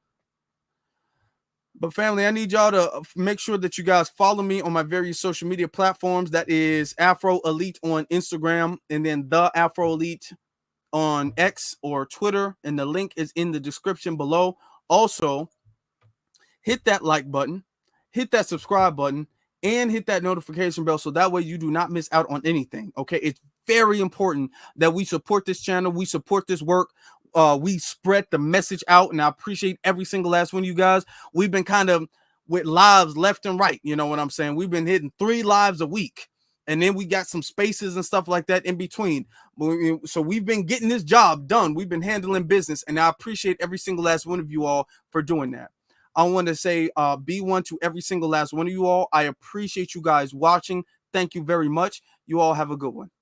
But family, I need y'all to make sure that you guys follow me on my various social media platforms. That is Afro Elite on Instagram, and then the Afro Elite on X or Twitter. And the link is in the description below. Also, hit that like button, hit that subscribe button, and hit that notification bell, so that way you do not miss out on anything. Okay, it's very important that we support this channel, we support this work, we spread the message out, and I appreciate every single last one of you guys. We've been kind of with lives left and right, you know what I'm saying? We've been hitting 3 lives a week, and then we got some spaces and stuff like that in between. So we've been getting this job done. We've been handling business, and I appreciate every single last one of you all for doing that. I want to say B1 to every single last one of you all. I appreciate you guys watching. Thank you very much. You all have a good one.